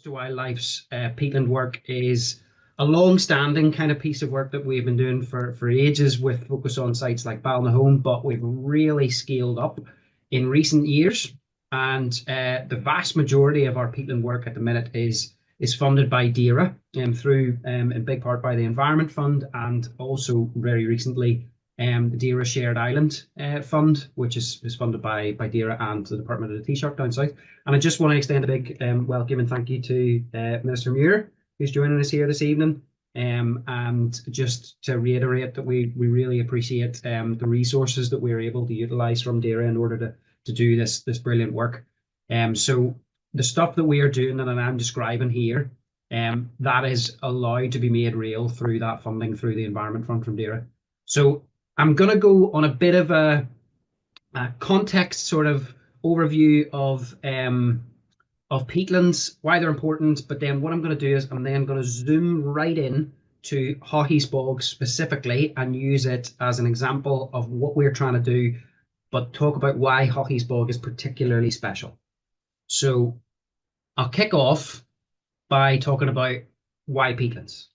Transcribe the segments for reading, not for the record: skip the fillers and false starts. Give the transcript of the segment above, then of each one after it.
Ulster Wildlife's peatland work is a long-standing kind of piece of work that we've been doing for ages, with focus on sites like Ballinahone, but we've really scaled up in recent years. And the vast majority of our peatland work at the minute is funded by DAERA, through in big part by the Environment Fund, and also very recently the DAERA Shared Island Fund, which is funded by DAERA and the Department of the Taoiseach down south. And I just want to extend a big welcome and thank you to Minister Muir, who's joining us here this evening. And just to reiterate that we really appreciate the resources that we're able to utilise from DAERA in order to do this brilliant work. So the stuff that we are doing and that I'm describing here, that is allowed to be made real through that funding through the Environment Fund from DAERA. So I'm going to go on a bit of a context sort of overview of peatlands, why they're important, but then what I'm going to do is I'm then going to zoom right in to Haughey's bog specifically and use it as an example of what we're trying to do, but talk about why Haughey's bog is particularly special. So I'll kick off by talking about why peatlands.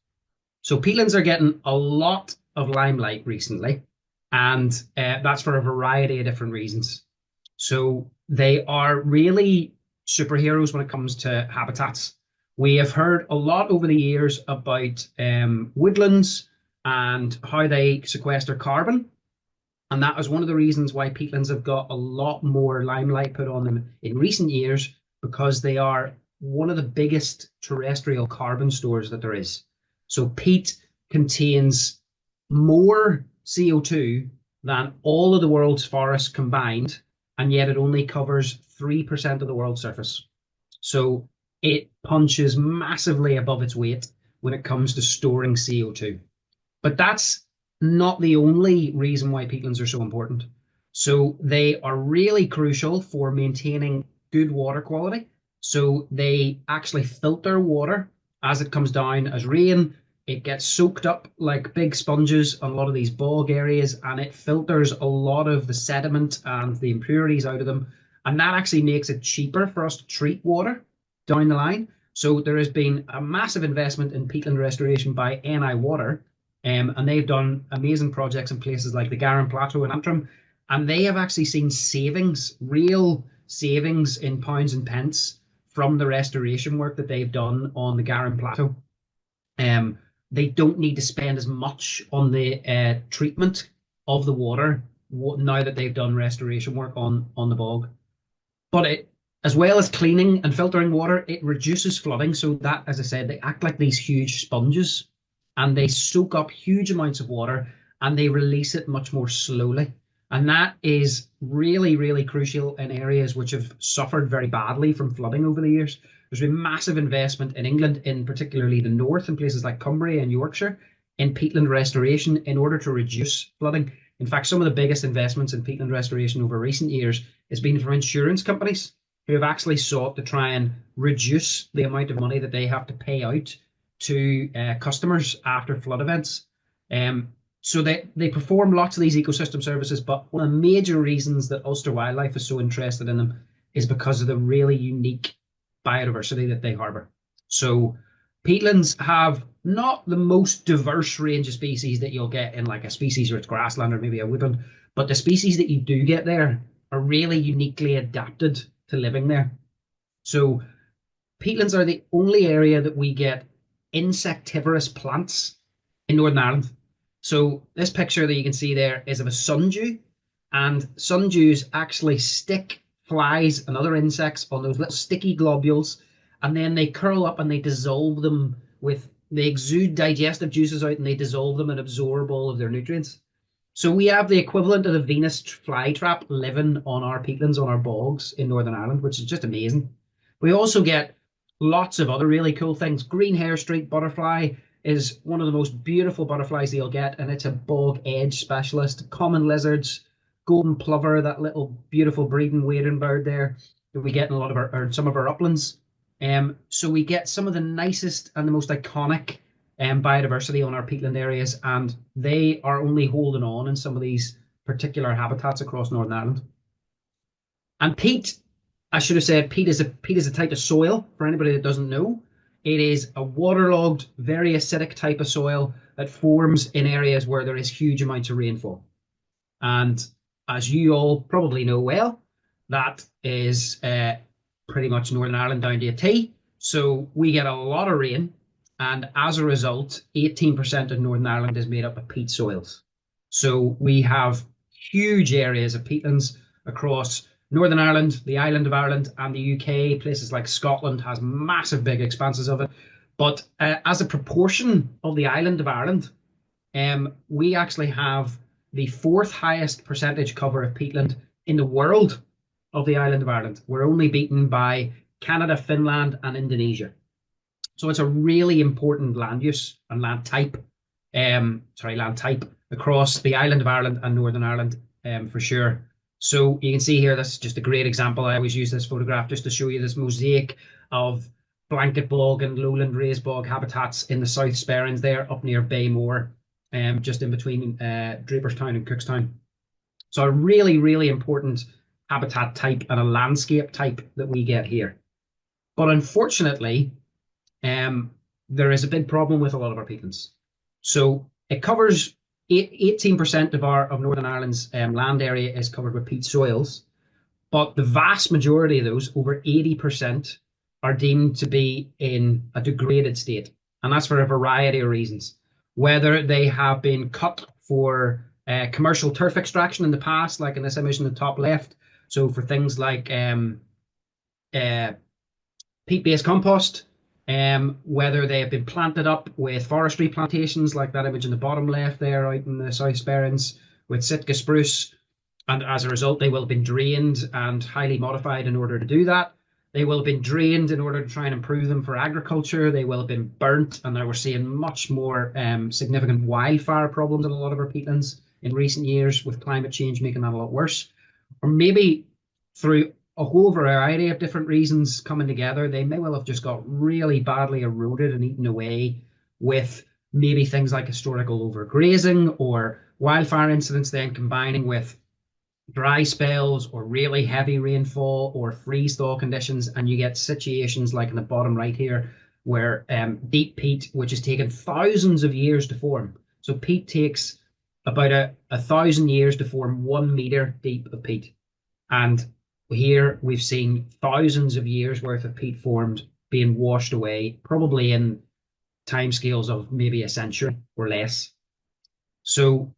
So peatlands are getting a lot of limelight recently, and that's for a variety of different reasons. So they are really superheroes when it comes to habitats. We have heard a lot over the years about woodlands and how they sequester carbon. And that is one of the reasons why peatlands have got a lot more limelight put on them in recent years, because they are one of the biggest terrestrial carbon stores that there is. So peat contains more CO2 than all of the world's forests combined, and yet it only covers 3% of the world's surface. So it punches massively above its weight when it comes to storing CO2. But that's not the only reason why peatlands are so important. So they are really crucial for maintaining good water quality. So they actually filter water as it comes down as rain. It gets soaked up like big sponges on a lot of these bog areas, and it filters a lot of the sediment and the impurities out of them. And that actually makes it cheaper for us to treat water down the line. So there has been a massive investment in peatland restoration by NI Water, and they've done amazing projects in places like the Garran Plateau in Antrim, and they have actually seen savings, real savings in pounds and pence from the restoration work that they've done on the Garran Plateau. They don't need to spend as much on the treatment of the water now that they've done restoration work on the bog. But it, as well as cleaning and filtering water, it reduces flooding. So that, as I said, they act like these huge sponges, and they soak up huge amounts of water and they release it much more slowly. And that is really, really crucial in areas which have suffered very badly from flooding over the years. There's been massive investment in England, in particularly the north, in places like Cumbria and Yorkshire, in peatland restoration in order to reduce flooding. In fact, some of the biggest investments in peatland restoration over recent years has been from insurance companies who have actually sought to try and reduce the amount of money that they have to pay out to customers after flood events. So they perform lots of these ecosystem services, but one of the major reasons that Ulster Wildlife is so interested in them is because of the really unique biodiversity that they harbour. So peatlands have not the most diverse range of species that you'll get in like a species rich grassland or maybe a woodland, but the species that you do get there are really uniquely adapted to living there. So peatlands are the only area that we get insectivorous plants in Northern Ireland. So this picture that you can see there is of a sundew, and sundews actually stick flies and other insects on those little sticky globules, and then they curl up and they dissolve them they exude digestive juices out and they dissolve them and absorb all of their nutrients. So we have the equivalent of the Venus flytrap living on our peatlands, on our bogs in Northern Ireland, which is just amazing. We also get lots of other really cool things. Green hair streak butterfly is one of the most beautiful butterflies that you'll get, and it's a bog edge specialist. Common lizards, golden plover, that little beautiful breeding wading bird there that we get in a lot of some of our uplands. So we get some of the nicest and the most iconic biodiversity on our peatland areas, and they are only holding on in some of these particular habitats across Northern Ireland. And peat I should have said peat is a type of soil for anybody that doesn't know. It is a waterlogged, very acidic type of soil that forms in areas where there is huge amounts of rainfall. And as you all probably know well, that is pretty much Northern Ireland down to a T. So we get a lot of rain, and as a result, 18% of Northern Ireland is made up of peat soils. So we have huge areas of peatlands across Northern Ireland, the island of Ireland, and the UK. Places like Scotland has massive big expanses of it. But as a proportion of the island of Ireland, we actually have the fourth highest percentage cover of peatland in the world of the island of Ireland. We're only beaten by Canada, Finland, and Indonesia. So it's a really important land use and land type across the island of Ireland and Northern Ireland, for sure. So you can see here, this is just a great example. I always use this photograph just to show you this mosaic of blanket bog and lowland raised bog habitats in the South Sperrins there, up near Baymore, just in between Draperstown and Cookstown. So a really, really important habitat type and a landscape type that we get here. But unfortunately, there is a big problem with a lot of our peatlands. So it covers 18% of Northern Ireland's land area is covered with peat soils, but the vast majority of those, over 80%, are deemed to be in a degraded state. And that's for a variety of reasons. Whether they have been cut for commercial turf extraction in the past, like in this image in the top left. So for things like peat-based compost, whether they have been planted up with forestry plantations, like that image in the bottom left there, out in the South Sperrins, with Sitka spruce, and as a result, they will have been drained and highly modified in order to do that. They will have been drained in order to try and improve them for agriculture. They will have been burnt, and now we're seeing much more significant wildfire problems in a lot of our peatlands in recent years, with climate change making that a lot worse. Or maybe through a whole variety of different reasons coming together, they may well have just got really badly eroded and eaten away, with maybe things like historical overgrazing or wildfire incidents then combining with dry spells or really heavy rainfall or freeze thaw conditions, and you get situations like in the bottom right here where deep peat, which has taken thousands of years to form. So peat takes about 1,000 years to form 1 meter deep of peat, and here we've seen thousands of years worth of peat formed being washed away, probably in timescales of maybe a century or less. So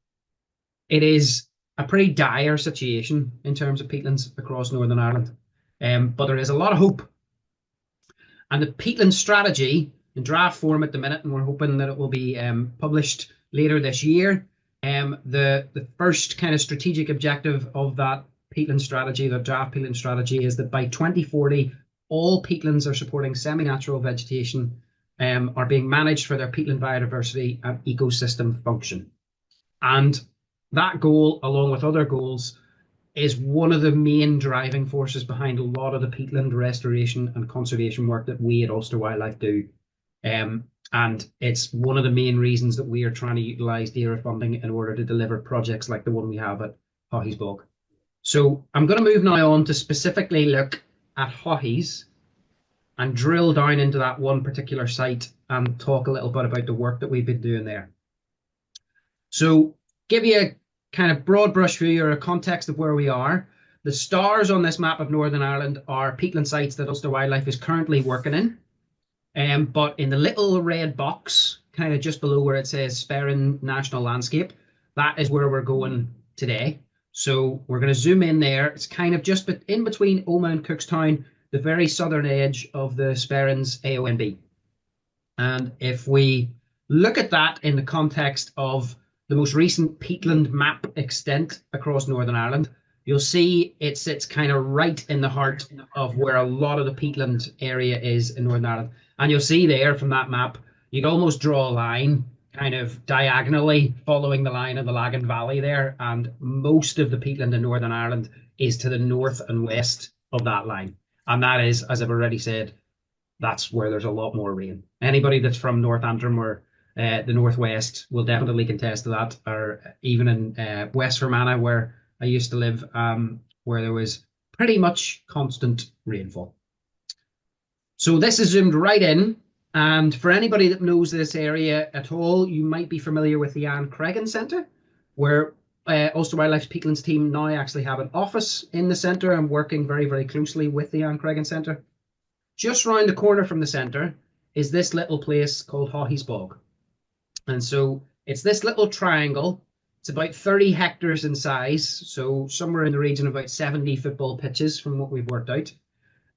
it is a pretty dire situation in terms of peatlands across Northern Ireland. But there is a lot of hope. And the peatland strategy in draft form at the minute, and we're hoping that it will be published later this year. The first kind of strategic objective of that peatland strategy, the draft peatland strategy, is that by 2040, all peatlands are supporting semi-natural vegetation, are being managed for their peatland biodiversity and ecosystem function. And that goal, along with other goals, is one of the main driving forces behind a lot of the peatland restoration and conservation work that we at Ulster Wildlife do. And it's one of the main reasons that we are trying to utilise DAERA funding in order to deliver projects like the one we have at Haughey's Bog. So I'm going to move now on to specifically look at Haughey's and drill down into that one particular site and talk a little bit about the work that we've been doing there. So give you a kind of broad brush view or a context of where we are. The stars on this map of Northern Ireland are peatland sites that Ulster Wildlife is currently working in. But in the little red box, kind of just below where it says Sperrin National Landscape, that is where we're going today. So we're going to zoom in there. It's kind of just in between Omagh and Cookstown, the very southern edge of the Sperrins AONB. And if we look at that in the context of the most recent peatland map extent across Northern Ireland, you'll see it sits kind of right in the heart of where a lot of the peatland area is in Northern Ireland. And you'll see there from that map, you'd almost draw a line kind of diagonally following the line of the Lagan Valley there. And most of the peatland in Northern Ireland is to the north and west of that line. And that is, as I've already said, that's where there's a lot more rain. Anybody that's from North Antrim or the northwest will definitely contest to that, or even in West Fermanagh, where I used to live, where there was pretty much constant rainfall. So this is zoomed right in. And for anybody that knows this area at all, you might be familiar with the Anne Cregan Centre, where Ulster Wildlife's Peatlands team now actually have an office in the centre and working very, very closely with the Anne Cregan Centre. Just round the corner from the centre is this little place called Haughey's Bog. And so it's this little triangle. It's about 30 hectares in size, so somewhere in the region of about 70 football pitches from what we've worked out.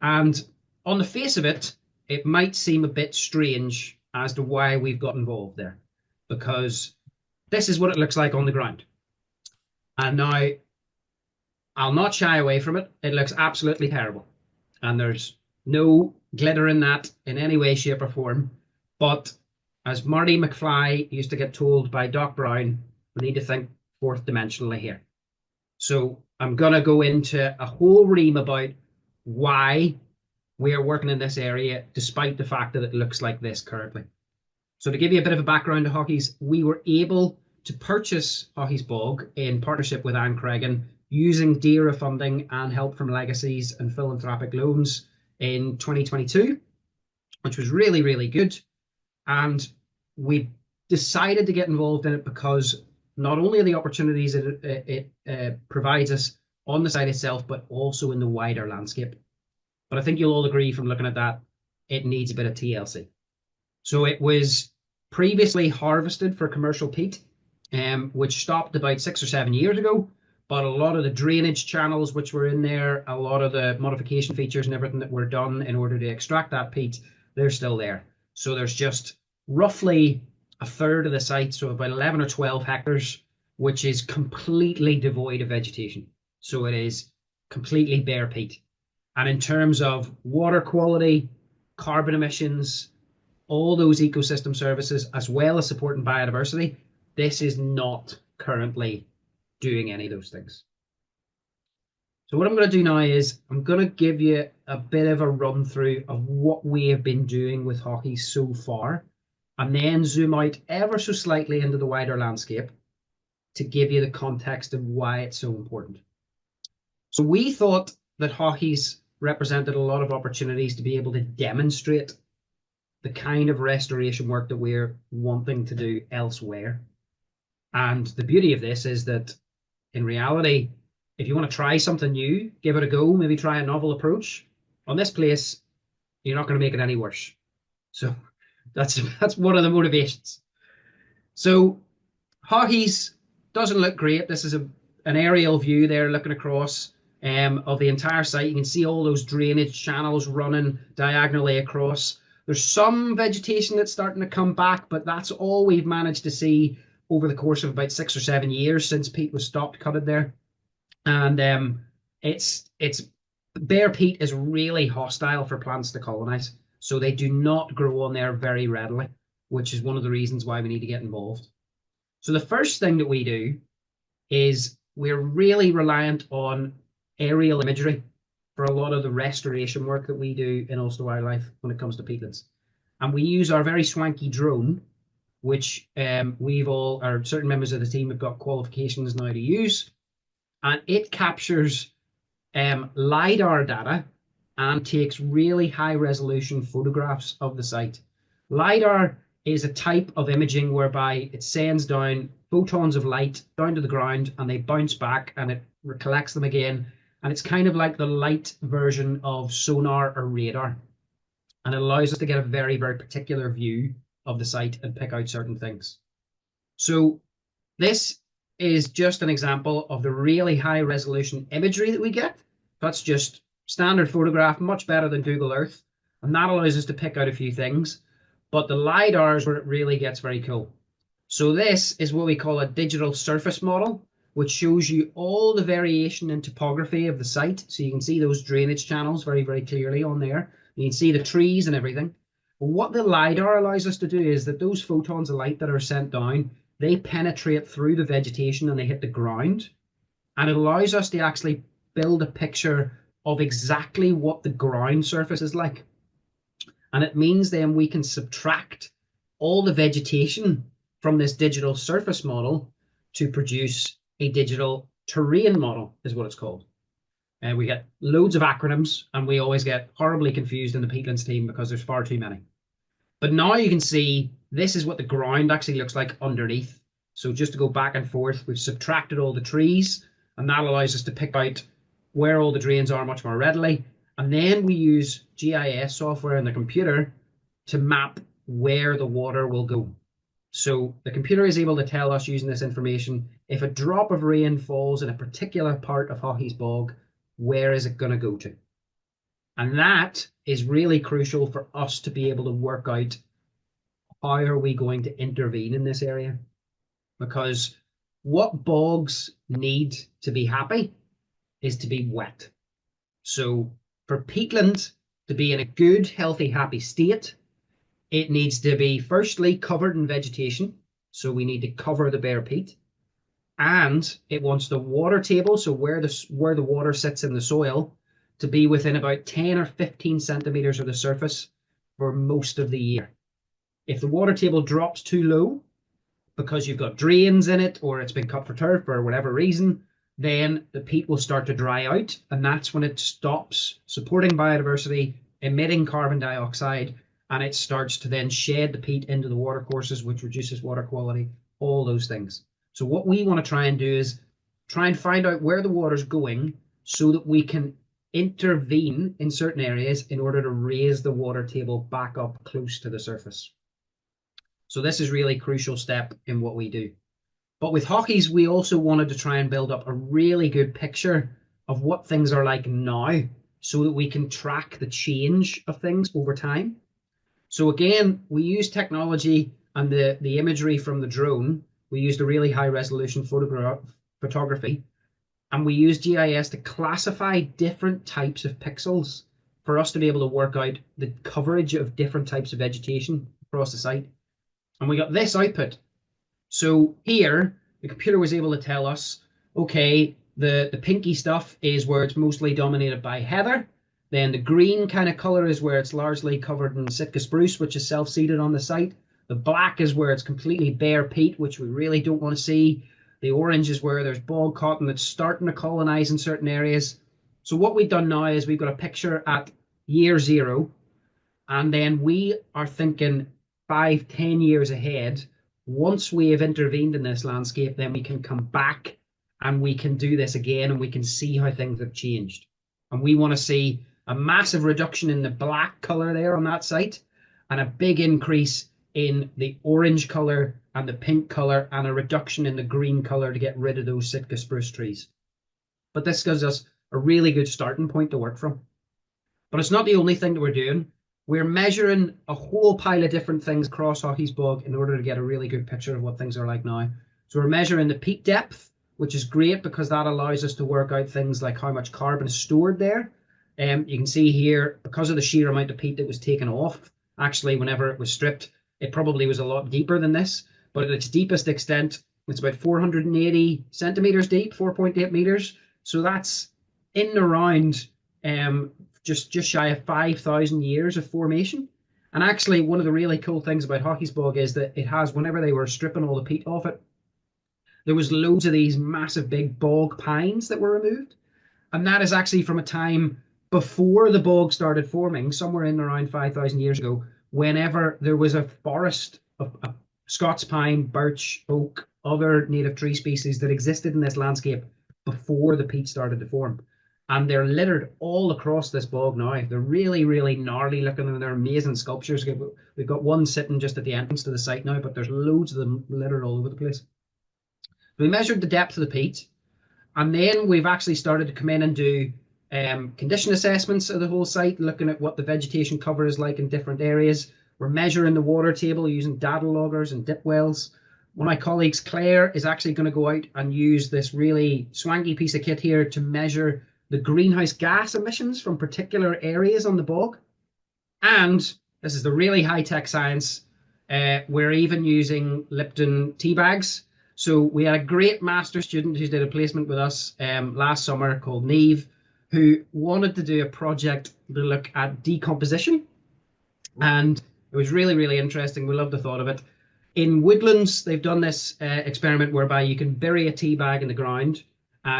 And on the face of it, it might seem a bit strange as to why we've got involved there, because this is what it looks like on the ground. And now, I'll not shy away from it. It looks absolutely terrible. And there's no glitter in that in any way, shape, or form. But as Marty McFly used to get told by Doc Brown, we need to think fourth dimensionally here. So I'm going to go into a whole ream about why we are working in this area, despite the fact that it looks like this currently. So to give you a bit of a background to Haughey's, we were able to purchase Haughey's Bog in partnership with Anne Cregan using DAERA funding and help from legacies and philanthropic loans in 2022, which was really, really good. And we decided to get involved in it because not only are the opportunities it provides us on the site itself, but also in the wider landscape. But I think you'll all agree from looking at that, it needs a bit of TLC. So it was previously harvested for commercial peat, which stopped about 6 or 7 years ago. But a lot of the drainage channels which were in there, a lot of the modification features and everything that were done in order to extract that peat, they're still there. So there's just roughly a third of the site, so about 11 or 12 hectares, which is completely devoid of vegetation. So it is completely bare peat. And in terms of water quality, carbon emissions, all those ecosystem services, as well as supporting biodiversity, this is not currently doing any of those things. So what I'm going to do now is I'm going to give you a bit of a run through of what we have been doing with Haughey so far, and then zoom out ever so slightly into the wider landscape to give you the context of why it's so important. So we thought that Haughey's represented a lot of opportunities to be able to demonstrate the kind of restoration work that we're wanting to do elsewhere. And the beauty of this is that in reality, if you want to try something new, give it a go, maybe try a novel approach. On this place, you're not going to make it any worse. So that's one of the motivations. So Haughey's doesn't look great. This is an aerial view there looking across of the entire site. You can see all those drainage channels running diagonally across. There's some vegetation that's starting to come back, but that's all we've managed to see over the course of about 6 or 7 years since peat was stopped cutted there. And it's bare peat is really hostile for plants to colonize, so they do not grow on there very readily, which is one of the reasons why we need to get involved. So the first thing that we do is we're really reliant on aerial imagery for a lot of the restoration work that we do in Ulster Wildlife when it comes to peatlands. And we use our very swanky drone, which certain members of the team have got qualifications now to use. And it captures LiDAR data and takes really high resolution photographs of the site. LiDAR is a type of imaging whereby it sends down photons of light down to the ground and they bounce back and it collects them again. And it's kind of like the light version of sonar or radar. And it allows us to get a very, very particular view of the site and pick out certain things. So this is just an example of the really high resolution imagery that we get. That's just standard photograph, much better than Google Earth. And that allows us to pick out a few things. But the LiDAR is where it really gets very cool. So this is what we call a digital surface model, which shows you all the variation in topography of the site. So you can see those drainage channels very, very clearly on there. You can see the trees and everything. But what the LiDAR allows us to do is that those photons of light that are sent down, they penetrate through the vegetation and they hit the ground. And it allows us to actually build a picture of exactly what the ground surface is like. And it means then we can subtract all the vegetation from this digital surface model to produce a digital terrain model, is what it's called. And we get loads of acronyms, and we always get horribly confused in the peatlands team because there's far too many. But now you can see this is what the ground actually looks like underneath. So just to go back and forth, we've subtracted all the trees, and that allows us to pick out where all the drains are much more readily. And then we use GIS software in the computer to map where the water will go. So the computer is able to tell us using this information, if a drop of rain falls in a particular part of Haughey's bog, where is it going to go to? And that is really crucial for us to be able to work out how are we going to intervene in this area. Because what bogs need to be happy is to be wet. So for peatland to be in a good, healthy, happy state, it needs to be firstly covered in vegetation. So we need to cover the bare peat. And it wants the water table, so where the water sits in the soil, to be within about 10 or 15 centimeters of the surface for most of the year. If the water table drops too low because you've got drains in it or it's been cut for turf for whatever reason, then the peat will start to dry out, and that's when it stops supporting biodiversity, emitting carbon dioxide, and it starts to then shed the peat into the watercourses, which reduces water quality, all those things. So what we want to try and do is try and find out where the water's going so that we can intervene in certain areas in order to raise the water table back up close to the surface. So this is really a crucial step in what we do. But with Haughey's, we also wanted to try and build up a really good picture of what things are like now so that we can track the change of things over time. So again, we use technology and the imagery from the drone. We used a really high resolution photography, and we use GIS to classify different types of pixels for us to be able to work out the coverage of different types of vegetation across the site. And we got this output. So here, the computer was able to tell us, okay, the pinky stuff is where it's mostly dominated by heather. Then the green kind of color is where it's largely covered in Sitka spruce, which is self-seeded on the site. The black is where it's completely bare peat, which we really don't want to see. The orange is where there's bog cotton that's starting to colonize in certain areas. So what we've done now is we've got a picture at year 0, and then we are thinking 5-10 years ahead. Once we have intervened in this landscape, then we can come back and we can do this again, and we can see how things have changed. And we want to see a massive reduction in the black color there on that site, and a big increase in the orange color and the pink color, and a reduction in the green color to get rid of those Sitka spruce trees. But this gives us a really good starting point to work from. But it's not the only thing that we're doing. We're measuring a whole pile of different things across Haughey's bog in order to get a really good picture of what things are like now. So we're measuring the peat depth, which is great because that allows us to work out things like how much carbon is stored there. You can see here, because of the sheer amount of peat that was taken off, actually, whenever it was stripped, it probably was a lot deeper than this. But at its deepest extent, it's about 480 centimeters deep, 4.8 meters. So that's in and around just shy of 5,000 years of formation. And actually, one of the really cool things about Haughey's bog is that it has, whenever they were stripping all the peat off it, there was loads of these massive big bog pines that were removed. And that is actually from a time before the bog started forming, somewhere in around 5,000 years ago, whenever there was a forest of Scots pine, birch, oak, other native tree species that existed in this landscape before the peat started to form. And they're littered all across this bog now. They're really, really gnarly looking, and they're amazing sculptures. We've got one sitting just at the entrance to the site now, but there's loads of them littered all over the place. We measured the depth of the peat, and then we've actually started to come in and do condition assessments of the whole site, looking at what the vegetation cover is like in different areas. We're measuring the water table using data loggers and dip wells. One of my colleagues, Claire, is actually going to go out and use this really swanky piece of kit here to measure the greenhouse gas emissions from particular areas on the bog. And this is the really high-tech science. We're even using Lipton tea bags. So we had a great master student who did a placement with us last summer called Neve, who wanted to do a project to look at decomposition. And it was really, really interesting. We loved the thought of it. In woodlands, they've done this experiment whereby you can bury a tea bag in the ground,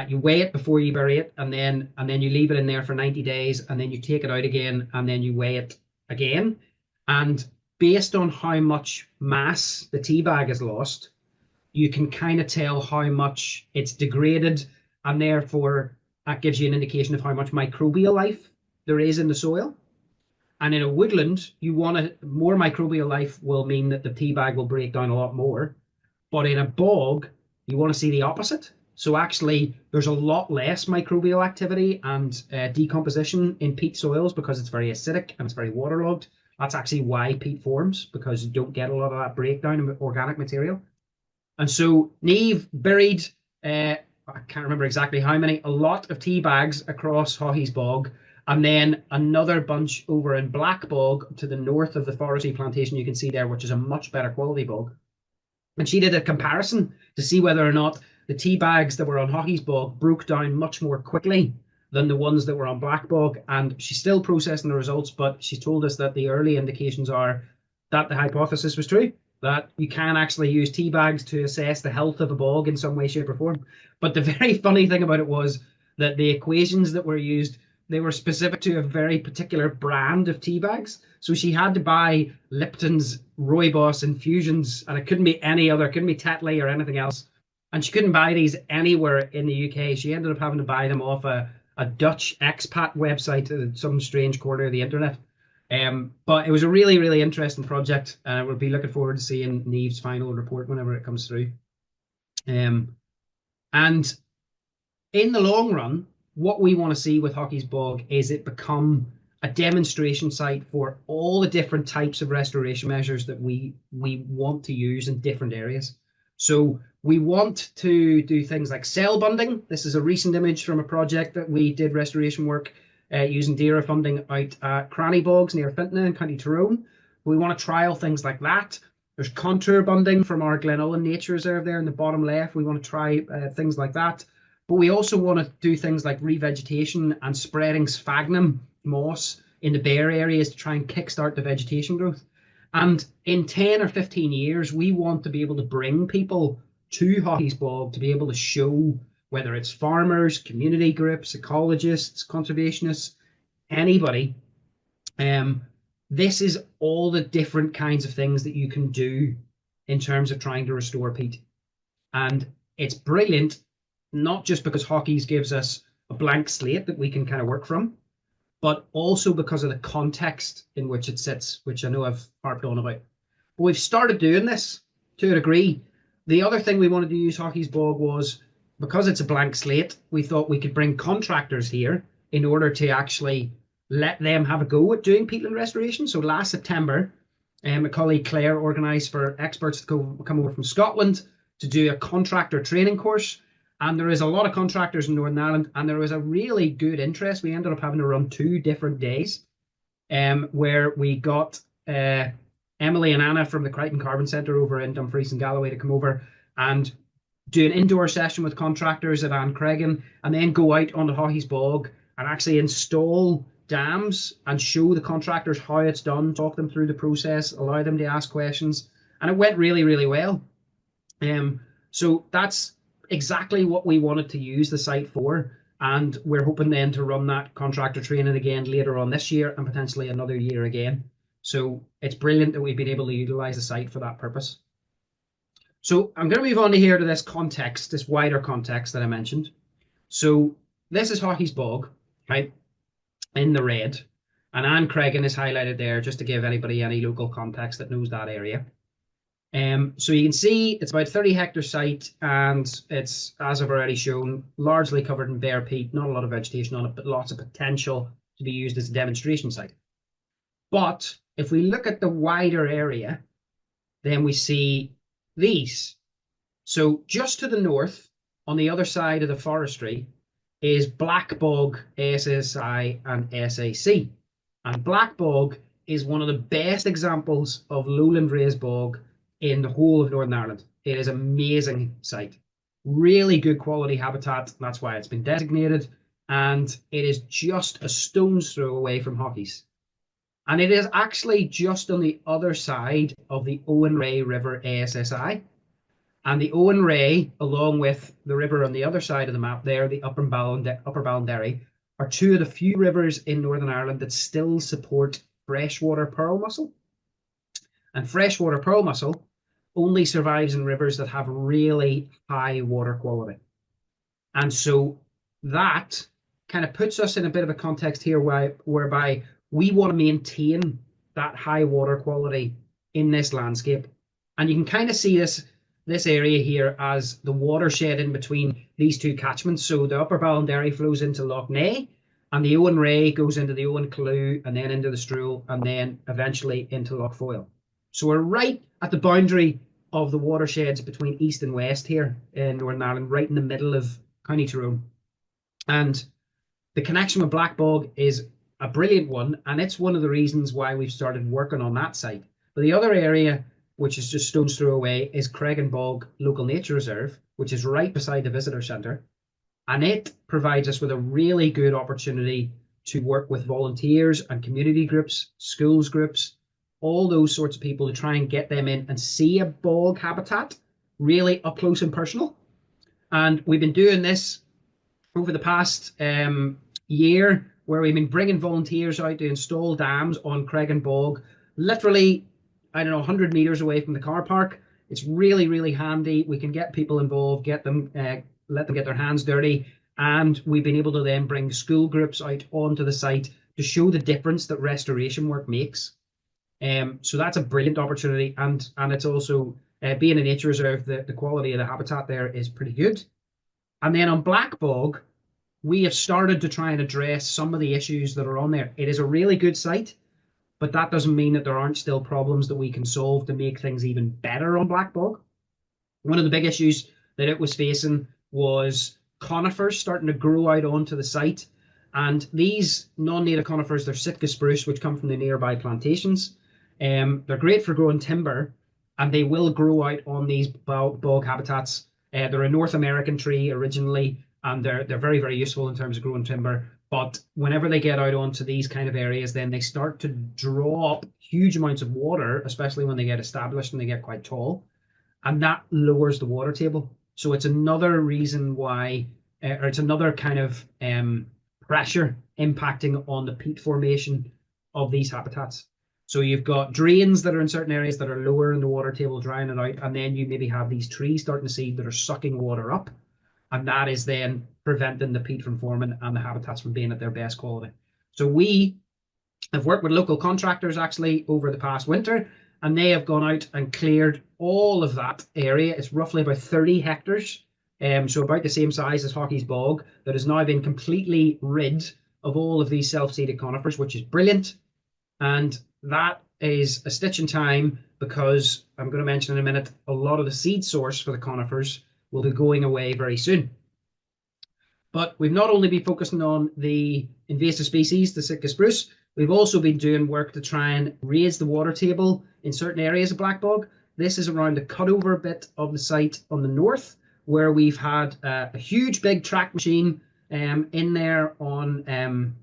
You weigh it before you bury it, and then you leave it in there for 90 days, and then you take it out again, and then you weigh it again. And based on how much mass the tea bag has lost, you can kind of tell how much it's degraded, and therefore that gives you an indication of how much microbial life there is in the soil. And in a woodland, you want more microbial life will mean that the tea bag will break down a lot more. But in a bog, you want to see the opposite. So actually, there's a lot less microbial activity and decomposition in peat soils because it's very acidic and it's very waterlogged. That's actually why peat forms, because you don't get a lot of that breakdown of organic material. And so Niamh buried, I can't remember exactly how many, a lot of tea bags across Haughey's bog, and then another bunch over in Black Bog to the north of the forestry plantation you can see there, which is a much better quality bog. And she did a comparison to see whether or not the tea bags that were on Haughey's bog broke down much more quickly than the ones that were on Black Bog. And she's still processing the results, but she told us that the early indications are that the hypothesis was true, that you can actually use tea bags to assess the health of a bog in some way, shape, or form. But the very funny thing about it was that the equations that were used, they were specific to a very particular brand of tea bags. So she had to buy Lipton's Rooibos infusions, and it couldn't be any other, couldn't be Tetley or anything else. And she couldn't buy these anywhere in the UK. She ended up having to buy them off a Dutch expat website in some strange corner of the internet. But it was a really, really interesting project, and we'll be looking forward to seeing Niamh's final report whenever it comes through. And in the long run, what we want to see with Haughey's Bog is it become a demonstration site for all the different types of restoration measures that we want to use in different areas. So we want to do things like cell bunding. This is a recent image from a project that we did restoration work using DAERA funding out at Cranny Bogs near Fintona in County Tyrone. We want to trial things like that. There's contour bunding from our Glenullen Nature Reserve there in the bottom left. We want to try things like that. But we also want to do things like revegetation and spreading sphagnum moss in the bare areas to try and kickstart the vegetation growth. And in 10 or 15 years, we want to be able to bring people to Haughey's Bog to be able to show, whether it's farmers, community groups, ecologists, conservationists, anybody, this is all the different kinds of things that you can do in terms of trying to restore peat. And it's brilliant, not just because Haughey's gives us a blank slate that we can kind of work from, but also because of the context in which it sits, which I know I've harped on about. But we've started doing this to a degree. The other thing we wanted to use Haughey's Bog was, because it's a blank slate, we thought we could bring contractors here in order to actually let them have a go at doing peatland restoration. So last September, my colleague Claire organised for experts to come over from Scotland to do a contractor training course. And there is a lot of contractors in Northern Ireland, and there was a really good interest. We ended up having to run 2 different days, where we got Emily and Anna from the Crichton Carbon Centre over in Dumfries and Galloway to come over and do an indoor session with contractors at Ancregan, and then go out onto Haughey's Bog and actually install dams and show the contractors how it's done, talk them through the process, allow them to ask questions. And it went really, really well. So that's exactly what we wanted to use the site for, and we're hoping then to run that contractor training again later on this year and potentially another year again. So it's brilliant that we've been able to utilize the site for that purpose. So I'm going to move on to here to this context, this wider context that I mentioned. So this is Haughey's Bog, right, in the red, and Ancregan is highlighted there just to give anybody any local context that knows that area. So you can see it's about 30 hectare site, and it's, as I've already shown, largely covered in bare peat, not a lot of vegetation on it, but lots of potential to be used as a demonstration site. But if we look at the wider area, then we see these. So just to the north, on the other side of the forestry, is Black Bog, ASSI and SAC. And Black Bog is one of the best examples of lowland raised bog in the whole of Northern Ireland. It is an amazing site. Really good quality habitat. That's why it's been designated. And it is just a stone's throw away from Haughey's. And it is actually just on the other side of the Owen Ray River ASSI. And the Owen Ray, along with the river on the other side of the map there, the Upper Ballinderry, are two of the few rivers in Northern Ireland that still support freshwater pearl mussel. And freshwater pearl mussel only survives in rivers that have really high water quality. And so that kind of puts us in a bit of a context here whereby we want to maintain that high water quality in this landscape. And you can kind of see this area here as the watershed in between these two catchments. So the Upper Ballinderry flows into Lough Neagh, and the Owen Ray goes into the Owen Calloo, and then into the Strual, and then eventually into Lough Foyle. So we're right at the boundary of the watersheds between east and west here in Northern Ireland, right in the middle of County Tyrone. And the connection with Black Bog is a brilliant one, and it's one of the reasons why we've started working on that site. But the other area, which is just stone's throw away, is Craigenbog Local Nature Reserve, which is right beside the visitor centre. And it provides us with a really good opportunity to work with volunteers and community groups, schools groups, all those sorts of people to try and get them in and see a bog habitat really up close and personal. And we've been doing this over the past year, where we've been bringing volunteers out to install dams on Craigenbog, literally, I don't know, 100 meters away from the car park. It's really, really handy. We can get people involved, get them, let them get their hands dirty. And we've been able to then bring school groups out onto the site to show the difference that restoration work makes. So that's a brilliant opportunity. And it's also, being a nature reserve, the quality of the habitat there is pretty good. And then on Black Bog, we have started to try and address some of the issues that are on there. It is a really good site, but that doesn't mean that there aren't still problems that we can solve to make things even better on Black Bog. One of the big issues that it was facing was conifers starting to grow out onto the site. And these non-native conifers, they're Sitka spruce, which come from the nearby plantations. They're great for growing timber, and they will grow out on these bog habitats. They're a North American tree originally, and they're very, very useful in terms of growing timber. But whenever they get out onto these kind of areas, then they start to draw up huge amounts of water, especially when they get established and they get quite tall. And that lowers the water table. So it's another reason why, or it's another kind of pressure impacting on the peat formation of these habitats. So you've got drains that are in certain areas that are lower in the water table, drying it out, and then you maybe have these trees starting to seed that are sucking water up, and that is then preventing the peat from forming and the habitats from being at their best quality. So we have worked with local contractors actually over the past winter, and they have gone out and cleared all of that area. It's roughly about 30 hectares, so about the same size as Haughey's Bog, that has now been completely rid of all of these self-seeded conifers, which is brilliant. And that is a stitch in time, because I'm going to mention in a minute, a lot of the seed source for the conifers will be going away very soon. But we've not only been focusing on the invasive species, the Sitka spruce, we've also been doing work to try and raise the water table in certain areas of Black Bog. This is around the cutover bit of the site on the north, where we've had a huge big track machine in there on,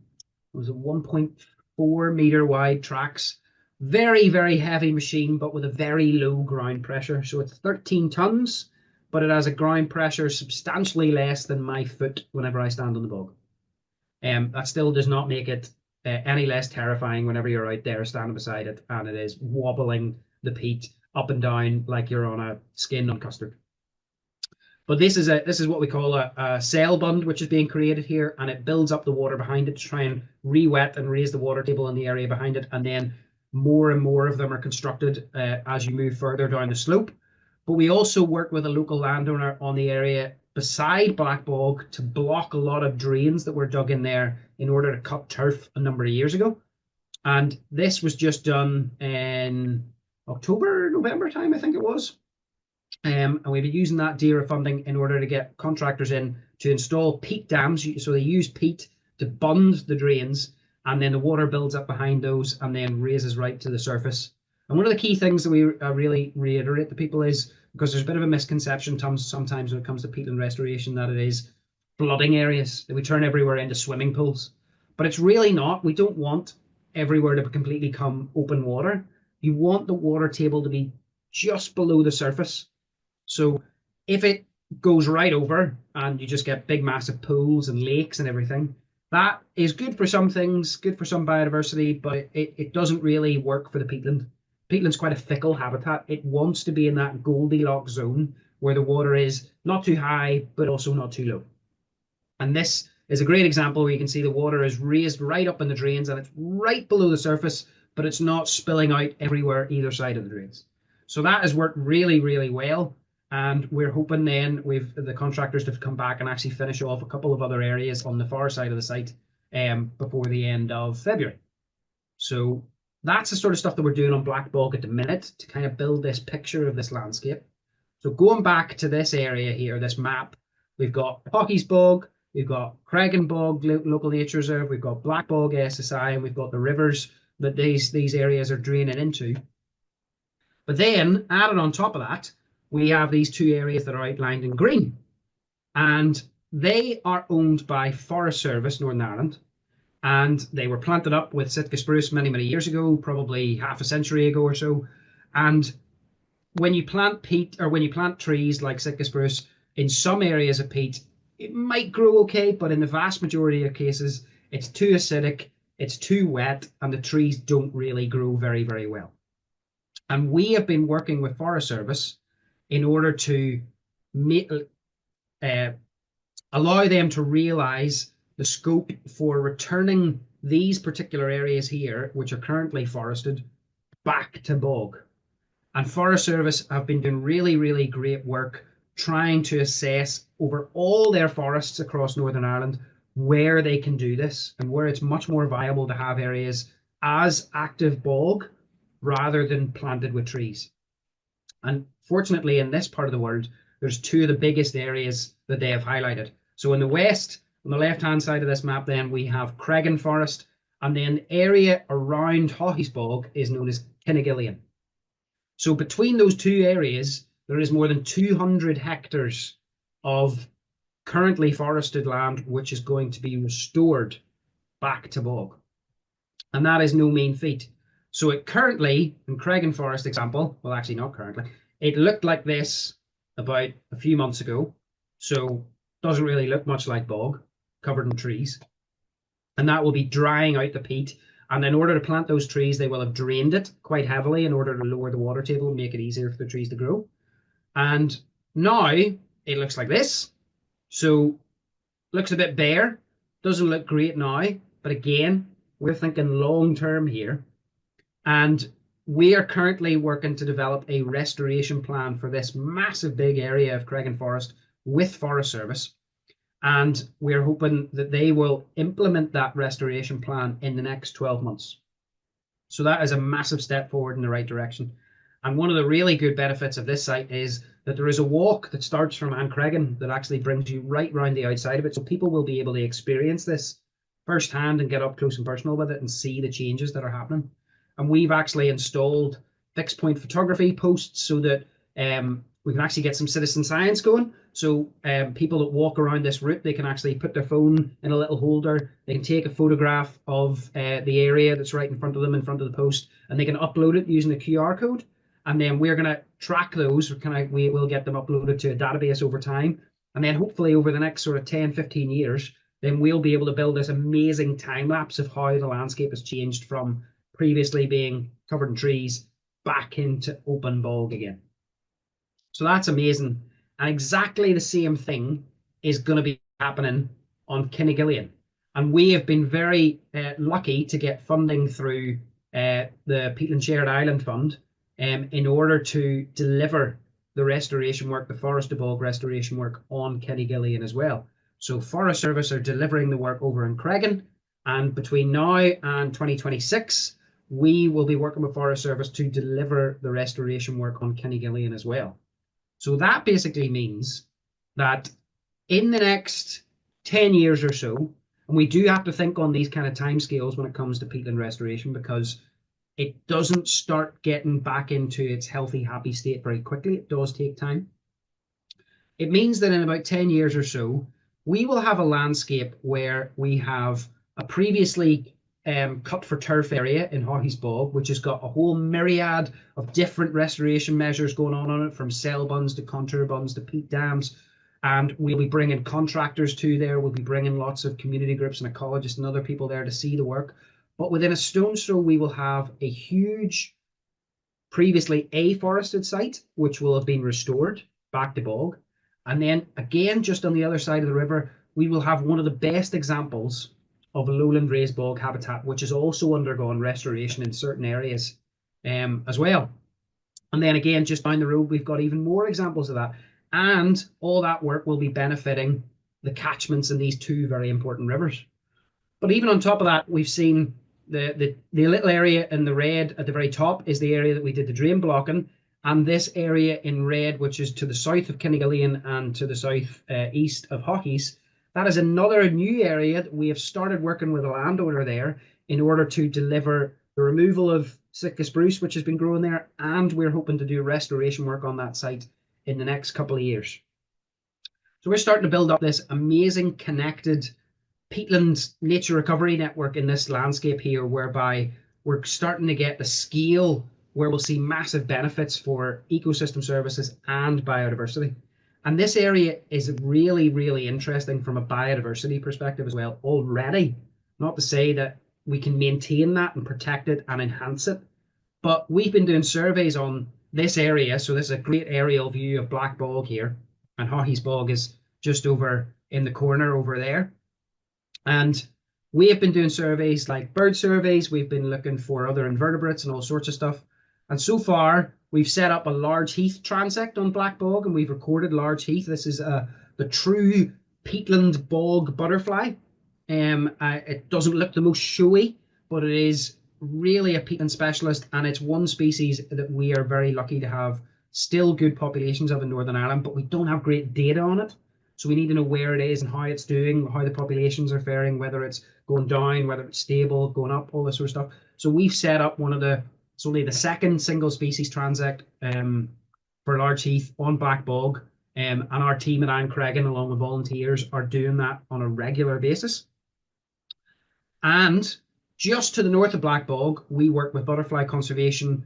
was it 1.4 meter wide tracks. Very, very heavy machine, but with a very low ground pressure. So it's 13 tons, but it has a ground pressure substantially less than my foot whenever I stand on the bog. That still does not make it any less terrifying whenever you're out there standing beside it and it is wobbling the peat up and down like you're on a skin on custard. But this is what we call a cell bund, which is being created here, and it builds up the water behind it to try and re-wet and raise the water table in the area behind it, and then more and more of them are constructed as you move further down the slope. But we also work with a local landowner on the area beside Black Bog to block a lot of drains that were dug in there in order to cut turf a number of years ago. And this was just done in October, November time, I think it was. And we've been using that DERA funding in order to get contractors in to install peat dams. So they use peat to bund the drains, and then the water builds up behind those and then raises right to the surface. And one of the key things that we really reiterate to people is, because there's a bit of a misconception sometimes when it comes to peatland restoration, that it is flooding areas, that we turn everywhere into swimming pools. But it's really not. We don't want everywhere to completely become open water. You want the water table to be just below the surface. So If it goes right over and you just get big, massive pools and lakes and everything, that is good for some things, good for some biodiversity, but it doesn't really work for the peatland. Peatland's quite a fickle habitat. It wants to be in that Goldilocks zone where the water is not too high, but also not too low. And this is a great example where you can see the water is raised right up in the drains and it's right below the surface, but it's not spilling out everywhere either side of the drains. So that has worked really, really well. And we're hoping then with the contractors to come back and actually finish off a couple of other areas on the far side of the site before the end of February. So that's the sort of stuff that we're doing on Black Bog at the minute to kind of build this picture of this landscape. So going back to this area here, this map, we've got Haughey's Bog, we've got Creggan Bog Local Nature Reserve, we've got Black Bog SSI, and we've got the rivers that these areas are draining into. But then added on top of that, we have these two areas that are outlined in green. And they are owned by Forest Service Northern Ireland. And they were planted up with Sitka spruce many, many years ago, probably half a century ago or so. And when you plant peat or when you plant trees like Sitka spruce in some areas of peat, it might grow okay, but in the vast majority of cases, it's too acidic, it's too wet, and the trees don't really grow very, very well. And we have been working with Forest Service in order to allow them to realise the scope for returning these particular areas here, which are currently forested, back to bog. And Forest Service have been doing really, really great work trying to assess over all their forests across Northern Ireland where they can do this and where it's much more viable to have areas as active bog rather than planted with trees. And fortunately, in this part of the world, there's two of the biggest areas that they have highlighted. So in the west, on the left-hand side of this map, then we have Creggan Forest, and then the area around Haughey's Bog is known as Kinnegillian. So between those two areas, there is more than 200 hectares of currently forested land, which is going to be restored back to bog. And that is no mean feat. So it currently, in Creggan Forest example, well, actually not currently, it looked like this about a few months ago. So doesn't really look much like bog, covered in trees. And that will be drying out the peat. And in order to plant those trees, they will have drained it quite heavily in order to lower the water table and make it easier for the trees to grow. And now it looks like this. So looks a bit bare, doesn't look great now. But again, we're thinking long term here. And we are currently working to develop a restoration plan for this massive big area of Creggan Forest with Forest Service. And we're hoping that they will implement that restoration plan in the next 12 months. So that is a massive step forward in the right direction. And one of the really good benefits of this site is that there is a walk that starts from Creggan that actually brings you right round the outside of it. So people will be able to experience this firsthand and get up close and personal with it and see the changes that are happening. And we've actually installed fixed point photography posts so that we can actually get some citizen science going. So people that walk around this route, they can actually put their phone in a little holder. They can take a photograph of the area that's right in front of them, in front of the post, and they can upload it using a QR code. And then we're going to track those. We will get them uploaded to a database over time. And then hopefully over the next sort of 10, 15 years, then we'll be able to build this amazing time lapse of how the landscape has changed from previously being covered in trees back into open bog again. So that's amazing. And exactly the same thing is going to be happening on Kinnegillian. And we have been very lucky to get funding through the Peatland Shared Island Fund in order to deliver the restoration work, the forest to bog restoration work on Kinnegillian as well. So Forest Service are delivering the work over in Creggan. And between now and 2026, we will be working with Forest Service to deliver the restoration work on Kinnegillian as well. So that basically means that in the next 10 years or so, and we do have to think on these kind of timescales when it comes to peatland restoration, because it doesn't start getting back into its healthy, happy state very quickly. It does take time. It means that in about 10 years or so, we will have a landscape where we have a previously cut for turf area in Haughey's Bog, which has got a whole myriad of different restoration measures going on it, from cell bunds to contour bunds to peat dams. And we'll be bringing contractors to there. We'll be bringing lots of community groups and ecologists and other people there to see the work. But within a stone's throw, we will have a huge, previously afforested site, which will have been restored back to bog. And then again, just on the other side of the river, we will have one of the best examples of a lowland raised bog habitat, which has also undergone restoration in certain areas as well. And then again, just down the road, we've got even more examples of that. And all that work will be benefiting the catchments in these two very important rivers. But even on top of that, we've seen the little area in the red at the very top is the area that we did the drain blocking. And this area in red, which is to the south of Kinnegillion and to the south east of Haughey's, that is another new area that we have started working with a landowner there in order to deliver the removal of Sitka spruce, which has been growing there, and we're hoping to do restoration work on that site in the next couple of years. So we're starting to build up this amazing connected peatland nature recovery network in this landscape here, whereby we're starting to get the scale where we'll see massive benefits for ecosystem services and biodiversity. And this area is really, really interesting from a biodiversity perspective as well already. Not to say that we can maintain that and protect it and enhance it, but we've been doing surveys on this area. So this is a great aerial view of Black Bog here, and Haughey's Bog is just over in the corner over there. And we have been doing surveys like bird surveys. We've been looking for other invertebrates and all sorts of stuff. And so far, we've set up a large heath transect on Black Bog, and we've recorded large heath. This is the true peatland bog butterfly. It doesn't look the most showy, but it is really a peatland specialist, and it's one species that we are very lucky to have still good populations of in Northern Ireland, but we don't have great data on it. So we need to know where it is and how it's doing, how the populations are faring, whether it's going down, whether it's stable, going up, all this sort of stuff. So we've set up it's only the second single species transect for large heath on Black Bog. And our team at Ancreggan, along with volunteers, are doing that on a regular basis. And just to the north of Black Bog, we work with butterfly conservation.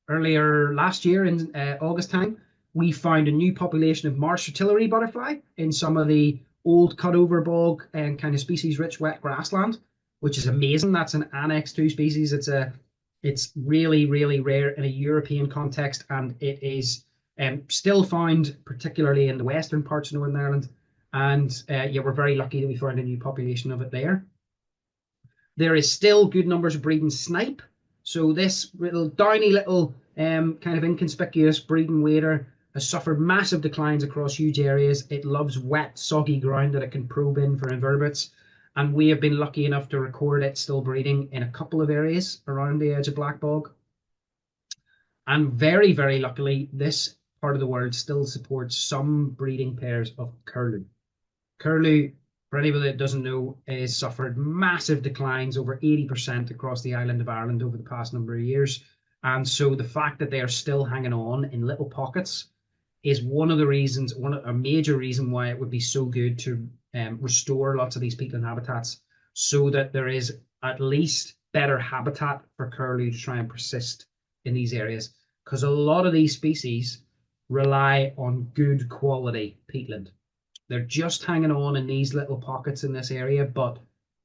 Earlier last year in August time, we found a new population of marsh fritillary butterfly in some of the old cutover bog and kind of species-rich wet grassland, which is amazing. That's an Annex 2 species. It's really, really rare in a European context, and it is still found particularly in the western parts of Northern Ireland. And yeah, we're very lucky that we found a new population of it there. There is still good numbers of breeding snipe. So this downy little kind of inconspicuous breeding wader has suffered massive declines across huge areas. It loves wet, soggy ground that it can probe in for invertebrates. And we have been lucky enough to record it still breeding in a couple of areas around the edge of Black Bog. And very, very luckily, this part of the world still supports some breeding pairs of curlew. Curlew, for anybody that doesn't know, has suffered massive declines, over 80% across the island of Ireland over the past number of years. And so the fact that they are still hanging on in little pockets is one of the reasons, a major reason why it would be so good to restore lots of these peatland habitats, so that there is at least better habitat for curlew to try and persist in these areas. Because a lot of these species rely on good quality peatland. They're just hanging on in these little pockets in this area, but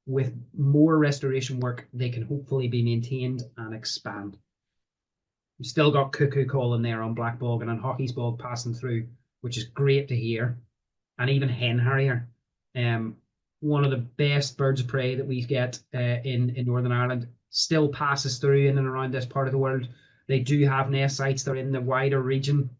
with more restoration work, they can hopefully be maintained and expand. We've still got cuckoo calling there on Black Bog and on Haughey's Bog passing through, which is great to hear. And even hen harrier, one of the best birds of prey that we get in Northern Ireland, still passes through in and around this part of the world. They do have nest sites that are in the wider region,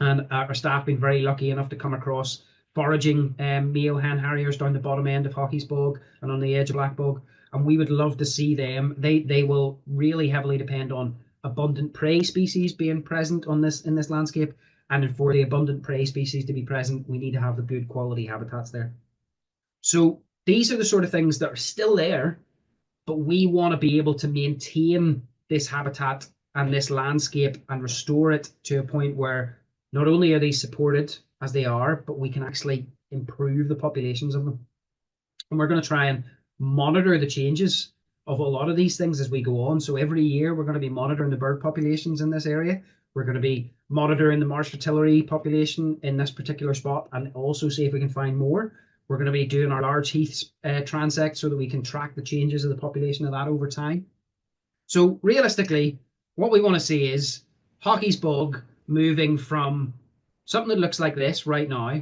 and our staff have been very lucky enough to come across foraging male hen harriers down the bottom end of Haughey's Bog and on the edge of Black Bog, and we would love to see them. They will really heavily depend on abundant prey species being present in this landscape, and for the abundant prey species to be present, we need to have the good quality habitats there. So these are the sort of things that are still there, but we want to be able to maintain this habitat and this landscape and restore it to a point where not only are they supported as they are, but we can actually improve the populations of them. And we're going to try and monitor the changes of a lot of these things as we go on. So every year we're going to be monitoring the bird populations in this area. We're going to be monitoring the marsh fritillary population in this particular spot and also see if we can find more. We're going to be doing our large heaths transect so that we can track the changes of the population of that over time. So realistically, what we want to see is Haughey's bog moving from something that looks like this right now.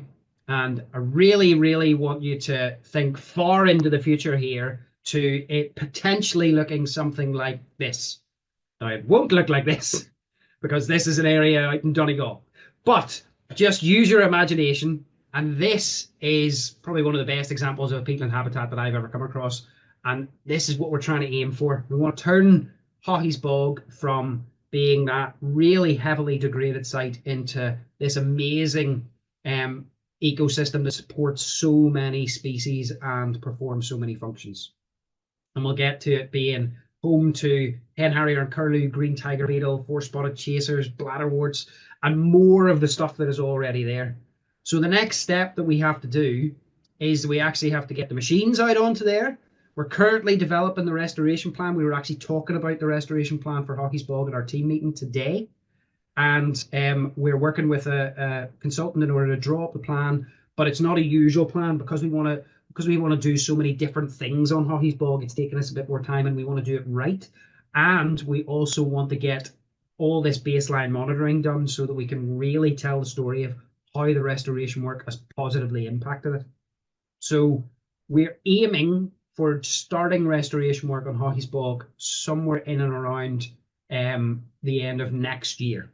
And I really, really want you to think far into the future here to it potentially looking something like this. Now, it won't look like this because this is an area out in Donegal. But just use your imagination. And this is probably one of the best examples of a peatland habitat that I've ever come across. And this is what we're trying to aim for. We want to turn Haughey's bog from being that really heavily degraded site into this amazing ecosystem that supports so many species and performs so many functions. And we'll get to it being home to hen harrier and curlew, green tiger beetle, four-spotted chasers, bladderworts, and more of the stuff that is already there. So the next step that we have to do is we actually have to get the machines out onto there. We're currently developing the restoration plan. We were actually talking about the restoration plan for Haughey's bog at our team meeting today. And we're working with a consultant in order to draw up the plan, but it's not a usual plan because we want to do so many different things on Haughey's bog. It's taken us a bit more time and we want to do it right. And we also want to get all this baseline monitoring done so that we can really tell the story of how the restoration work has positively impacted it. So we're aiming for starting restoration work on Haughey's bog somewhere in and around the end of next year.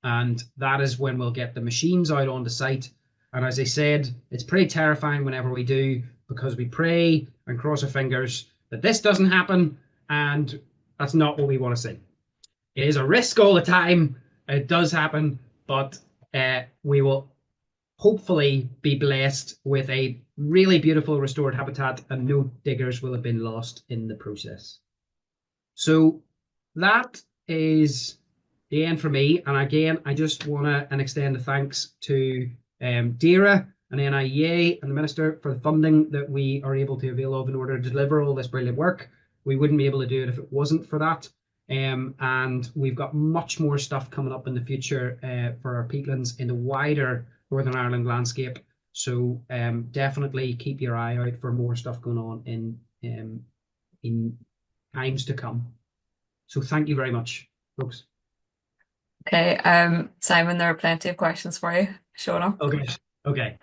And that is when we'll get the machines out on the site. And as I said, it's pretty terrifying whenever we do, because we pray and cross our fingers that this doesn't happen, and that's not what we want to see. It is a risk all the time. It does happen, but we will hopefully be blessed with a really beautiful restored habitat and no diggers will have been lost in the process. So that is the end for me. And again, I just want to extend the thanks to DAERA and NIEA and the Minister for the funding that we are able to avail of in order to deliver all this brilliant work. We wouldn't be able to do it if it wasn't for that. And we've got much more stuff coming up in the future for our peatlands in the wider Northern Ireland landscape. So definitely keep your eye out for more stuff going on in times to come. So thank you very much, folks. Okay, Simon, there are plenty of questions for you. Showing up. Okay.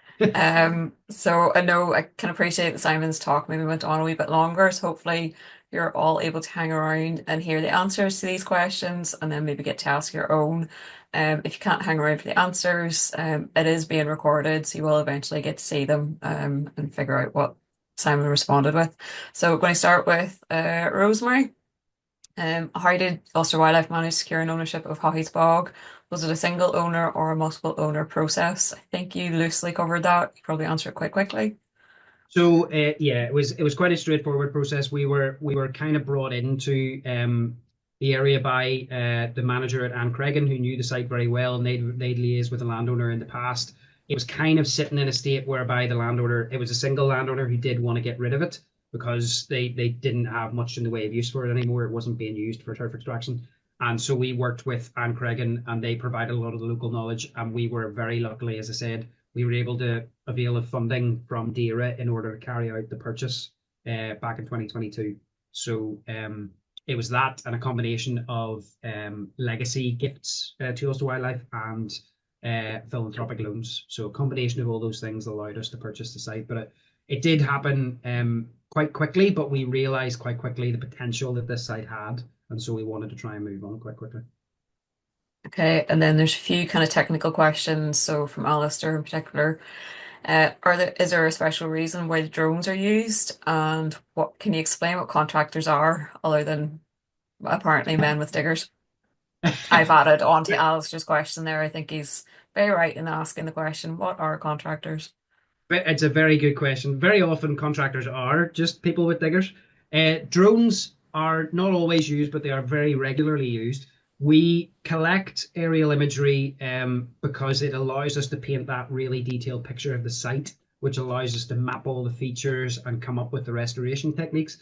So I know I can appreciate that Simon's talk maybe went on a wee bit longer, so hopefully you're all able to hang around and hear the answers to these questions and then maybe get to ask your own. If you can't hang around for the answers, it is being recorded, so you will eventually get to see them and figure out what Simon responded with. So we're going to start with Rosemary. How did Ulster Wildlife manage securing ownership of Haughey's bog? Was it a single owner or a multiple owner process? I think you loosely covered that. You probably answer it quite quickly. So yeah, it was quite a straightforward process. We were kind of brought into the area by the manager at Ancregan, who knew the site very well, and they'd liaised with the landowner in the past. It was kind of sitting in a state whereby the landowner, it was a single landowner who did want to get rid of it because they didn't have much in the way of use for it anymore. It wasn't being used for turf extraction. And so we worked with Ancregan and they provided a lot of the local knowledge. And we were very luckily, as I said, we were able to avail of funding from DAERA in order to carry out the purchase back in 2022. So it was that and a combination of legacy gifts to Ulster Wildlife and philanthropic loans. So a combination of all those things allowed us to purchase the site. But it did happen quite quickly, but we realized quite quickly the potential that this site had. And so we wanted to try and move on quite quickly. Okay, and then there's a few kind of technical questions. So from Alistair in particular, is there a special reason why the drones are used? And what can you explain what contractors are other than apparently men with diggers? I've added on to Alistair's question there. I think he's very right in asking the question, what are contractors? It's a very good question. Very often contractors are just people with diggers. Drones are not always used, but they are very regularly used. We collect aerial imagery because it allows us to paint that really detailed picture of the site, which allows us to map all the features and come up with the restoration techniques.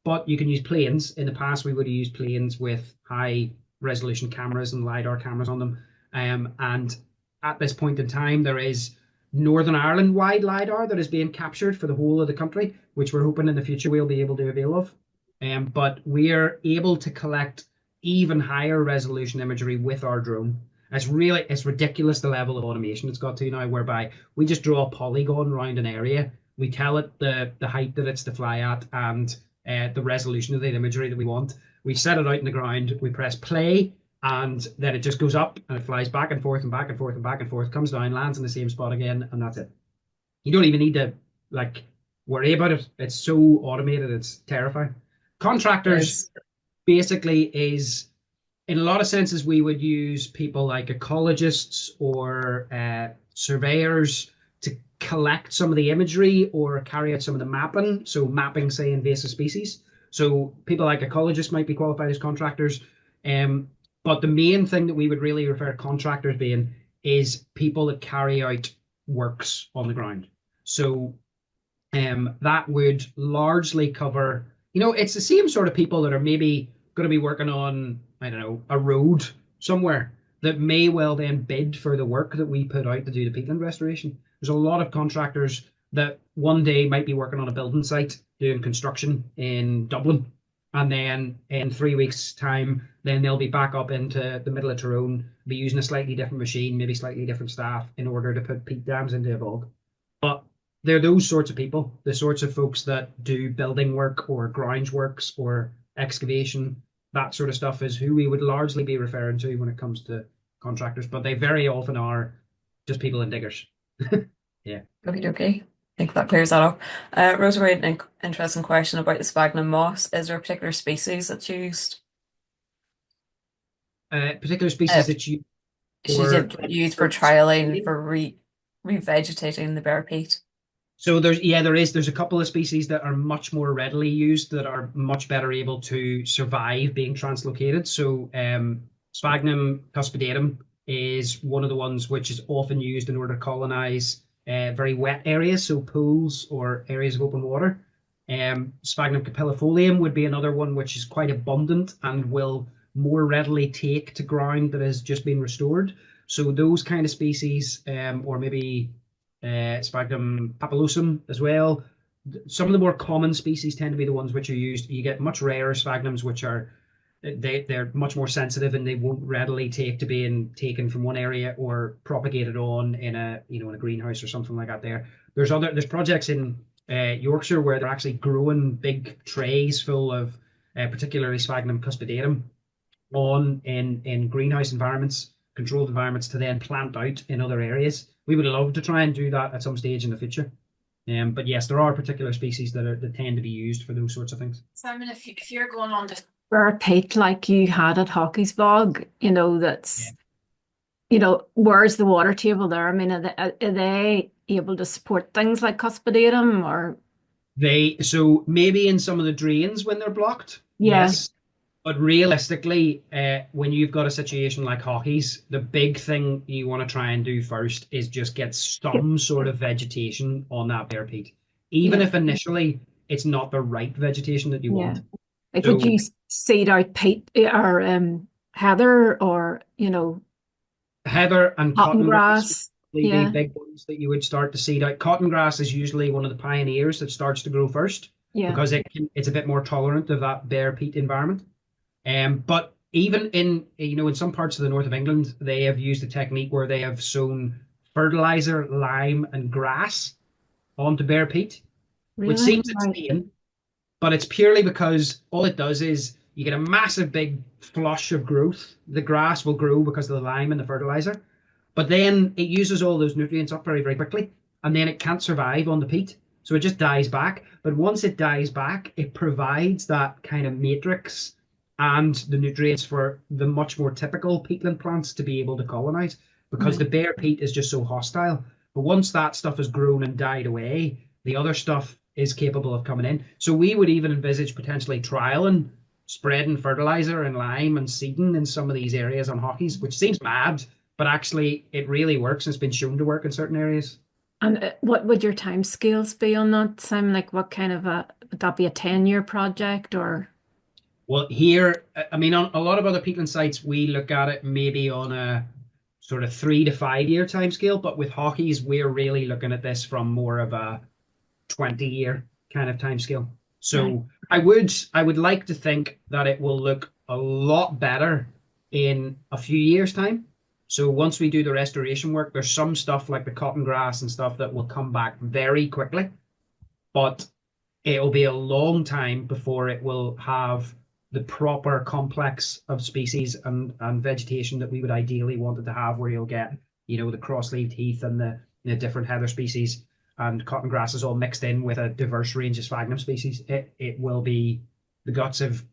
but you can use planes. In the past, we would have used planes with high resolution cameras and LiDAR cameras on them. And at this point in time, there is Northern Ireland wide LiDAR that is being captured for the whole of the country, which we're hoping in the future we'll be able to avail of. But we're able to collect even higher resolution imagery with our drone. It's ridiculous the level of automation it's got to now, whereby we just draw a polygon around an area, we tell it the height that it's to fly at, and the resolution of the imagery that we want. We set it out in the ground, we press play, and then it just goes up and it flies back and forth and back and forth and back and forth, comes down, lands in the same spot again, and that's it. You don't even need to like worry about it. It's so automated, it's terrifying. Contractors Yes. basically is, in a lot of senses, we would use people like ecologists or surveyors to collect some of the imagery or carry out some of the mapping. So mapping, say, invasive species. So people like ecologists might be qualified as contractors. But the main thing that we would really refer to contractors being is people that carry out works on the ground. So that would largely cover, it's the same sort of people that are maybe going to be working on, I don't know, a road somewhere that may well then bid for the work that we put out to do the peatland restoration. There's a lot of contractors that one day might be working on a building site doing construction in Dublin, and then in 3 weeks' time, then they'll be back up into the middle of Tyrone, be using a slightly different machine, maybe slightly different staff in order to put peat dams into a bog. But they're those sorts of people, the sorts of folks that do building work or grounds works or excavation. That sort of stuff is who we would largely be referring to when it comes to contractors, but they very often are just people and diggers. Yeah. Okay, okay. I think that clears that up. Rosa made an interesting question about the sphagnum moss. Is there a particular species that's used? Particular species If that you she or did use for trialing for revegetating the bare peat. so there's a couple of species that are much more readily used that are much better able to survive being translocated. So Sphagnum cuspidatum is one of the ones which is often used in order to colonize very wet areas, so pools or areas of open water. Sphagnum capillifolium would be another one which is quite abundant and will more readily take to ground that has just been restored. So those kind of species, or maybe Sphagnum papillosum as well. Some of the more common species tend to be the ones which are used. You get much rarer sphagnums, which are they're much more sensitive and they won't readily take to being taken from one area or propagated on in a greenhouse or something like that. There's projects in Yorkshire where they're actually growing big trays full of particularly Sphagnum cuspidatum on in greenhouse environments, controlled environments, to then plant out in other areas. We would love to try and do that at some stage in the future. But yes, there are particular species that tend to be used for those sorts of things. Simon, if you're going on to bare pit like you had at Haughey's bog, Yeah. where's the water table there? I mean, are they able to support things like cuspidatum or So maybe in some of the drains when they're blocked, yeah, yes. But realistically, when you've got a situation like Haughey's, the big thing you want to try and do first is just get some sort of vegetation on that bare peat, even yeah, if initially it's not the right vegetation that you yeah. want. Like would So you seed out peat or heather or heather and cotton cotton grass grass? would be Yeah, big ones that you would start to seed out. Cotton grass is usually one of the pioneers that starts to grow first yeah, because it's a bit more tolerant of that bare peat environment. But even in some parts of the north of England, they have used a technique where they have sown fertilizer, lime, and grass onto bare peat, which really? seems Right. insane, but it's purely because all it does is you get a massive big flush of growth. The grass will grow because of the lime and the fertilizer, but then it uses all those nutrients up very, very quickly, and then it can't survive on the peat. So it just dies back. But once it dies back, it provides that kind of matrix and the nutrients for the much more typical peatland plants to be able to colonize because the Right. bare peat is just so hostile. But once that stuff has grown and died away, the other stuff is capable of coming in. So we would even envisage potentially trialing spreading fertilizer and lime and seeding in some of these areas on Haughey's, which seems mad, but actually it really works and it's been shown to work in certain areas. And what would your time scales be on that, Simon? Like what kind of would that be a 10-year project or? Well, here, I mean, on a lot of other peatland sites, we look at it maybe on a sort of 3 to 5 year timescale, but with Haughey's, we're really looking at this from more of a 20-year kind of timescale. Right. So I would like to think that it will look a lot better in a few years' time. So once we do the restoration work, there's some stuff like the cotton grass and stuff that will come back very quickly, but it'll be a long time before it will have the proper complex of species and vegetation that we would ideally wanted to have, where you'll get, the cross-leaved heath and the different heather species and cotton grasses all mixed in with a diverse range of sphagnum species. It will be the guts of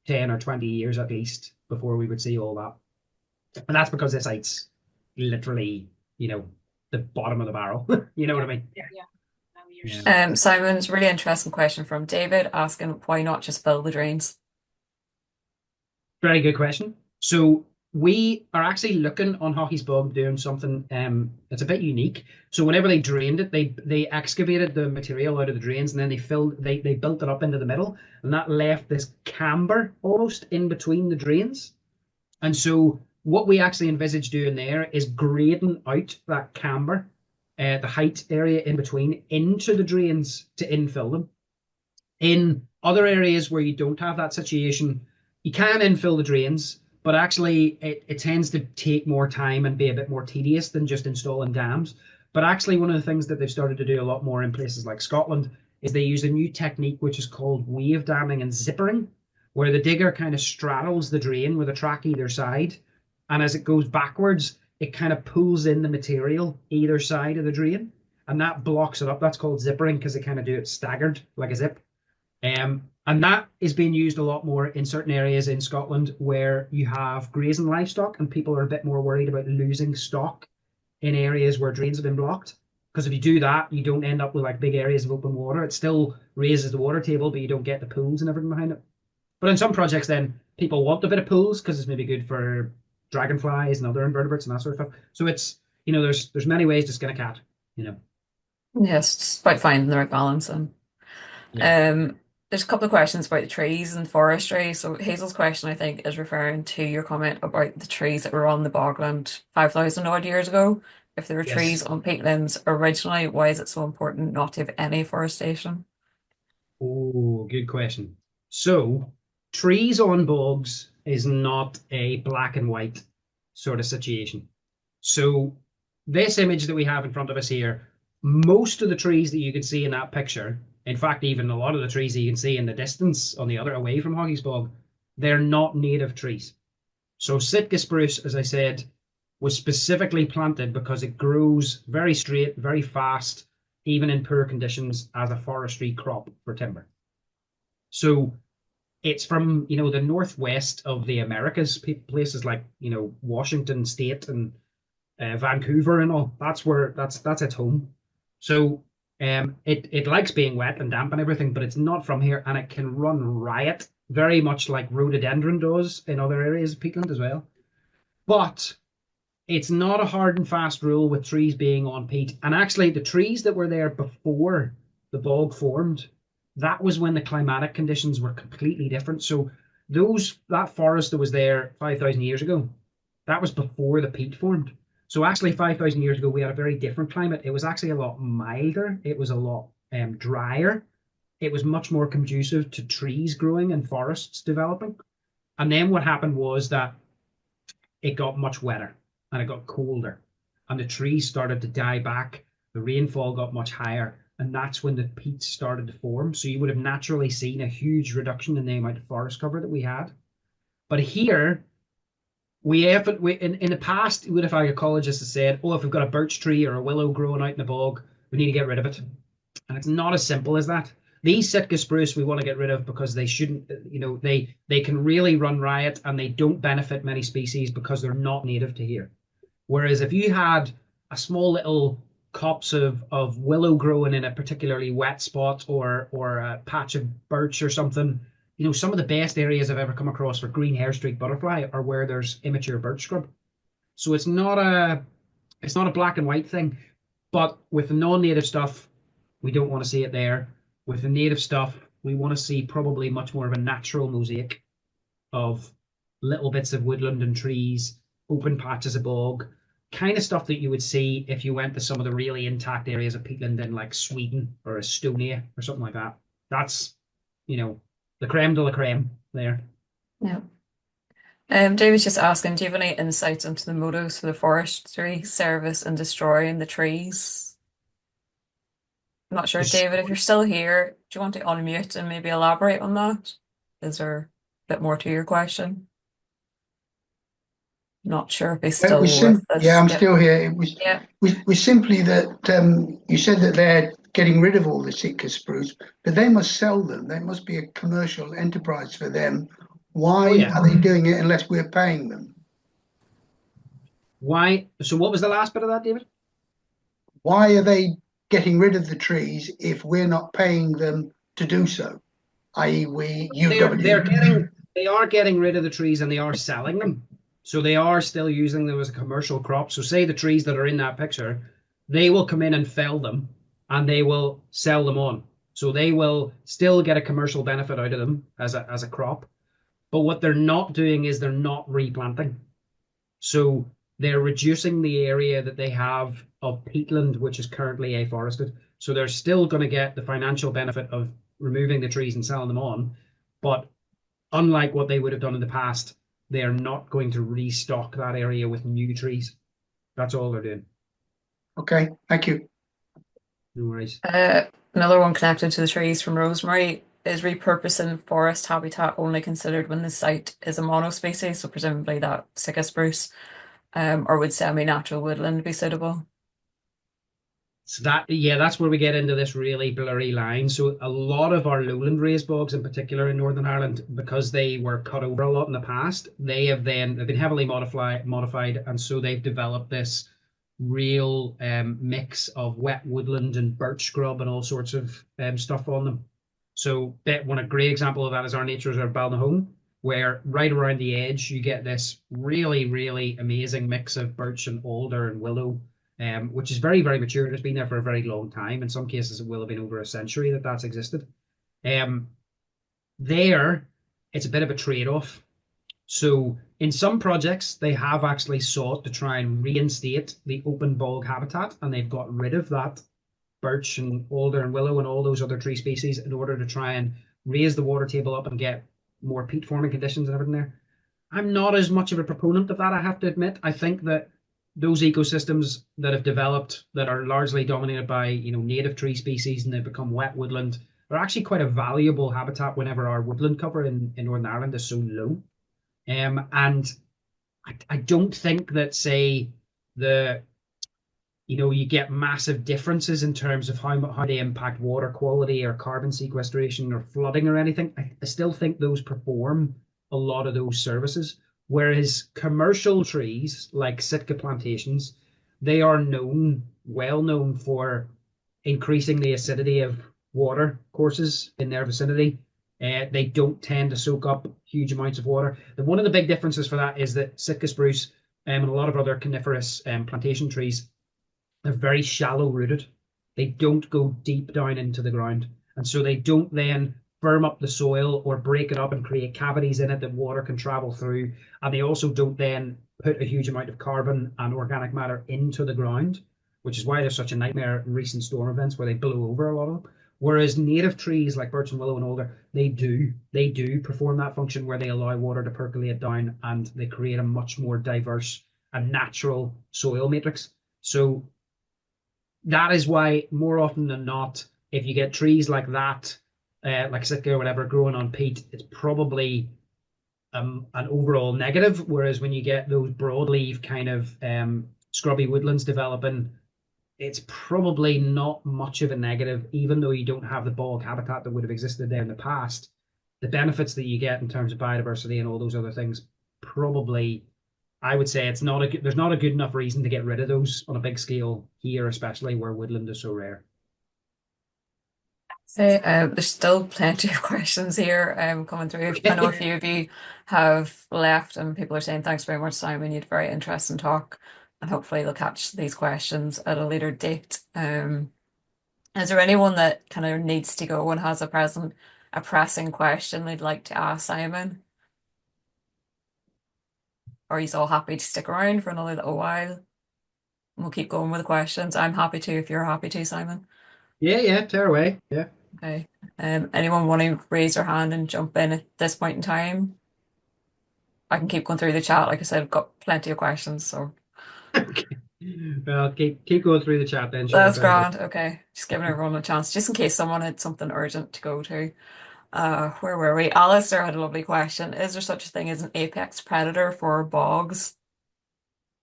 10 or 20 years at least before we would see all that. And that's because the site's literally, the bottom of the barrel. You know what I mean? Yeah. Yeah. Simon's really interesting question from David asking why not just fill the drains? Very good question. So we are actually looking on Haughey's Bog doing something that's a bit unique. So whenever they drained it, they excavated the material out of the drains and then they built it up into the middle, and that left this camber almost in between the drains. And so what we actually envisage doing there is grading out that camber, the height area in between, into the drains to infill them. In other areas where you don't have that situation, you can infill the drains, but actually it tends to take more time and be a bit more tedious than just installing dams. But actually, one of the things that they've started to do a lot more in places like Scotland is they use a new technique which is called wave damming and zippering, where the digger kind of straddles the drain with a track either side, and as it goes backwards, it kind of pulls in the material either side of the drain, and that blocks it up. That's called zippering because they kind of do it staggered like a zip. And that is being used a lot more in certain areas in Scotland where you have grazing livestock and people are a bit more worried about losing stock in areas where drains have been blocked. Because if you do that, you don't end up with like big areas of open water. It still raises the water table, but you don't get the pools and everything behind it. But in some projects, then people want a bit of pools because it's maybe good for dragonflies and other invertebrates and that sort of stuff. So it's, there's many ways to skin a cat. Yes, it's about finding the right balance. And Yeah. there's a couple of questions about the trees and forestry. So Hazel's question, I think, is referring to your comment about the trees that were on the bogland 5,000 odd years ago. If there were trees Yes. on peatlands originally, why is it so important not to have any forestation? Oh, good question. So, trees on bogs is not a black and white sort of situation. So, this image that we have in front of us here, most of the trees that you can see in that picture, in fact, even a lot of the trees that you can see in the distance on the other away from Haughey's Bog, they're not native trees. So, Sitka spruce, as I said, was specifically planted because it grows very straight, very fast, even in poor conditions as a forestry crop for timber. So it's from, the northwest of the Americas, places like, Washington State and Vancouver and all. That's its home. So it likes being wet and damp and everything, but it's not from here, and it can run riot, very much like rhododendron does in other areas of peatland as well. But it's not a hard and fast rule with trees being on peat. And actually, the trees that were there before the bog formed, that was when the climatic conditions were completely different. So that forest that was there 5,000 years ago, that was before the peat formed. So actually, 5,000 years ago, we had a very different climate. It was actually a lot milder. It was a lot drier. It was much more conducive to trees growing and forests developing. And then what happened was that it got much wetter and it got colder and the trees started to die back. The rainfall got much higher, and that's when the peats started to form. So you would have naturally seen a huge reduction in the amount of forest cover that we had. But here, in the past, we would have had ecologists that said, oh, if we've got a birch tree or a willow growing out in the bog, we need to get rid of it. And it's not as simple as that. These Sitka spruce we want to get rid of because they shouldn't, they can really run riot and they don't benefit many species because they're not native to here. Whereas if you had a small little copse of willow growing in a particularly wet spot or a patch of birch or something, some of the best areas I've ever come across for green hair-streaked butterfly are where there's immature birch scrub. So it's not a black and white thing. But with the non-native stuff, we don't want to see it there. With the native stuff, we want to see probably much more of a natural mosaic of little bits of woodland and trees, open patches of bog, kind of stuff that you would see if you went to some of the really intact areas of peatland in like Sweden or Estonia or something like that. That's, the creme de la creme there. Yeah. David's just asking, do you have any insights into the motives for the Forestry Service in destroying the trees? I'm not sure, David, if you're still here, do you want to unmute and maybe elaborate on that? Is there a bit more to your question? Not sure if he's still with us. Yeah, I'm still here. It was Yeah. was simply that you said that they're getting rid of all the Sitka spruce, but they must sell them. There must be a commercial enterprise for them. Why are they doing it unless we're paying them? Why? So what was the last bit of that, David? Why are they getting rid of the trees if we're not paying them to do so? I.e., they are getting rid of the trees and they are selling them. So they are still using them as a commercial crop. So say the trees that are in that picture, they will come in and fell them and they will sell them on. So they will still get a commercial benefit out of them as a crop. But what they're not doing is they're not replanting. So they're reducing the area that they have of peatland, which is currently afforested. So they're still going to get the financial benefit of removing the trees and selling them on. But unlike what they would have done in the past, they're not going to restock that area with new trees. That's all they're doing. Okay, thank you. No worries. Another one connected to the trees from Rosemary. Is repurposing forest habitat only considered when the site is a monospecies, so presumably that Sitka spruce, or would semi-natural woodland be suitable? So that's where we get into this really blurry line. So a lot of our lowland raised bogs, in particular in Northern Ireland, because they were cut over a lot in the past, they've been heavily modified, and so they've developed this real mix of wet woodland and birch scrub and all sorts of stuff on them. So a great example of that is our Nature Reserve Ballinahone, where right around the edge you get this really, really amazing mix of birch and alder and willow, which is very, very mature. It's been there for a very long time. In some cases, it will have been over a century that's existed. There, it's a bit of a trade-off. So in some projects, they have actually sought to try and reinstate the open bog habitat, and they've got rid of that birch and alder and willow and all those other tree species in order to try and raise the water table up and get more peat forming conditions and everything there. I'm not as much of a proponent of that, I have to admit. I think that those ecosystems that have developed that are largely dominated by native tree species and they become wet woodland are actually quite a valuable habitat whenever our woodland cover in Northern Ireland is so low. And I don't think that, say, you get massive differences in terms of how they impact water quality or carbon sequestration or flooding or anything. I still think those perform a lot of those services. Whereas commercial trees like Sitka plantations, they are well known for increasing the acidity of water courses in their vicinity. They don't tend to soak up huge amounts of water. One of the big differences for that is that Sitka spruce and a lot of other coniferous plantation trees, they're very shallow rooted. They don't go deep down into the ground. And so they don't then firm up the soil or break it up and create cavities in it that water can travel through. And they also don't then put a huge amount of carbon and organic matter into the ground, which is why there's such a nightmare in recent storm events where they blow over a lot of them. Whereas native trees like birch and willow and alder, they do perform that function where they allow water to percolate down and they create a much more diverse and natural soil matrix. So that is why more often than not, if you get trees like that, like Sitka or whatever, growing on peat, it's probably an overall negative. Whereas when you get those broadleaf kind of scrubby woodlands developing, it's probably not much of a negative, even though you don't have the bog habitat that would have existed there in the past. The benefits that you get in terms of biodiversity and all those other things, probably, I would say there's not a good enough reason to get rid of those on a big scale here, especially where woodland is so rare. There's still plenty of questions here coming through. I know a few of you have left and people are saying, thanks very much, Simon. You had a very interesting talk. and hopefully they'll catch these questions at a later date. Is there anyone that kind of needs to go and has a pressing question they'd like to ask Simon? Or are you all happy to stick around for another little while? We'll keep going with the questions. I'm happy to if you're happy to, Simon. Yeah, tear away. Yeah. Okay. Anyone want to raise their hand and jump in at this point in time? I can keep going through the chat. Like I said, I've got plenty of questions, so Well, keep going through the chat then. Sure, that's grand. Okay, just giving everyone a chance, just in case someone had something urgent to go to. Where were we? Alistair had a lovely question. Is there such a thing as an apex predator for bogs?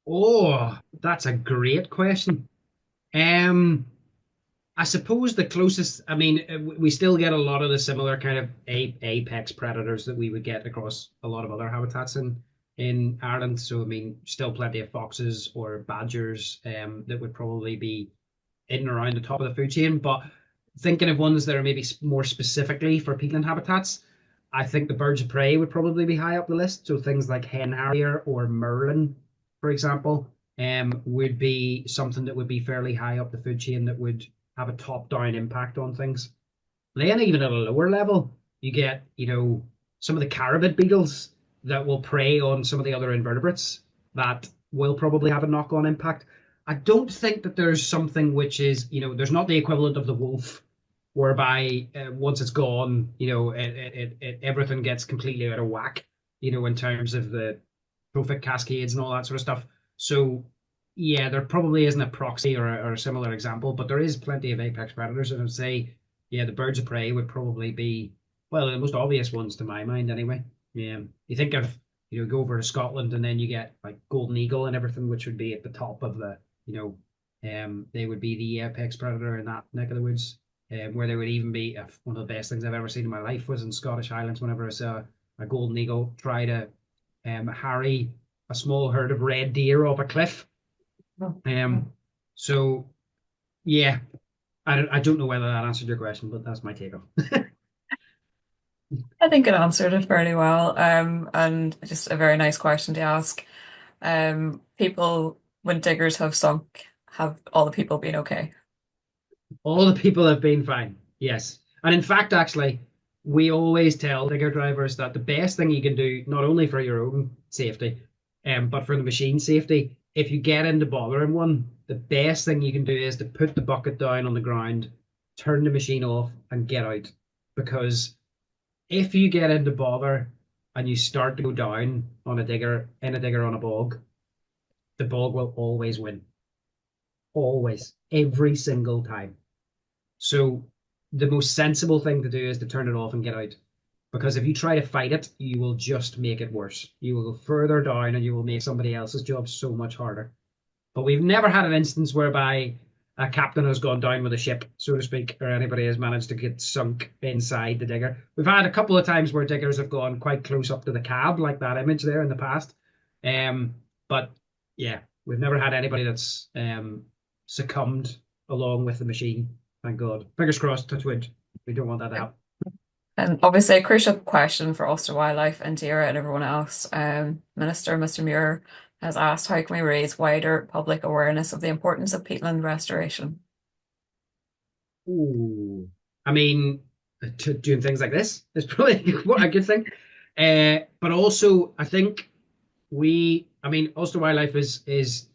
Oh, that's a great question. I suppose the closest, I mean, we still get a lot of the similar kind of apex predators that we would get across a lot of other habitats in Ireland. So, I mean, still plenty of foxes or badgers that would probably be in and around the top of the food chain. But thinking of ones that are maybe more specifically for peatland habitats, I think the birds of prey would probably be high up the list. So things like hen harrier or merlin, for example, would be something that would be fairly high up the food chain that would have a top-down impact on things. Then even at a lower level, you get, some of the carabid beetles that will prey on some of the other invertebrates that will probably have a knock-on impact. I don't think that there's something which is, there's not the equivalent of the wolf, whereby once it's gone, everything gets completely out of whack, in terms of the trophic cascades and all that sort of stuff. So yeah, there probably isn't a proxy or a similar example, but there is plenty of apex predators, and I'd say, yeah, the birds of prey would probably be, well, the most obvious ones to my mind, anyway. Yeah, you think of, go over to Scotland, and then you get like golden eagle and everything, which would be at the top of the, they would be the apex predator in that neck of the woods. Where they would even be, one of the best things I've ever seen in my life was in Scottish Highlands. Whenever I saw a golden eagle try to harry a small herd of red deer off a cliff. So yeah, I don't know whether that answered your question, but that's my take on it. I think it answered it fairly well. And just a very nice question to ask. People, when diggers have sunk, have all the people been okay? All the people have been fine, yes. And in fact, actually, we always tell digger drivers that the best thing you can do, not only for your own safety, but for the machine safety, if you get into bothering one, the best thing you can do is to put the bucket down on the ground, turn the machine off, and get out. Because if you get into bother and you start to go down on a digger, on a bog, the bog will always win. Always. Every single time. So the most sensible thing to do is to turn it off and get out. Because if you try to fight it, you will just make it worse. You will go further down and you will make somebody else's job so much harder. But we've never had an instance whereby a captain has gone down with a ship, so to speak, or anybody has managed to get sunk inside the digger. We've had a couple of times where diggers have gone quite close up to the cab, like that image there in the past. But yeah, we've never had anybody that's succumbed along with the machine. Thank God. Fingers crossed, touch wood. We don't want that to happen. And obviously a crucial question for Ulster Wildlife and Dara and everyone else. Minister Mr. Muir has asked, how can we raise wider public awareness of the importance of peatland restoration? Ooh, I mean, doing things like this is probably a good thing. But also, I think Ulster Wildlife is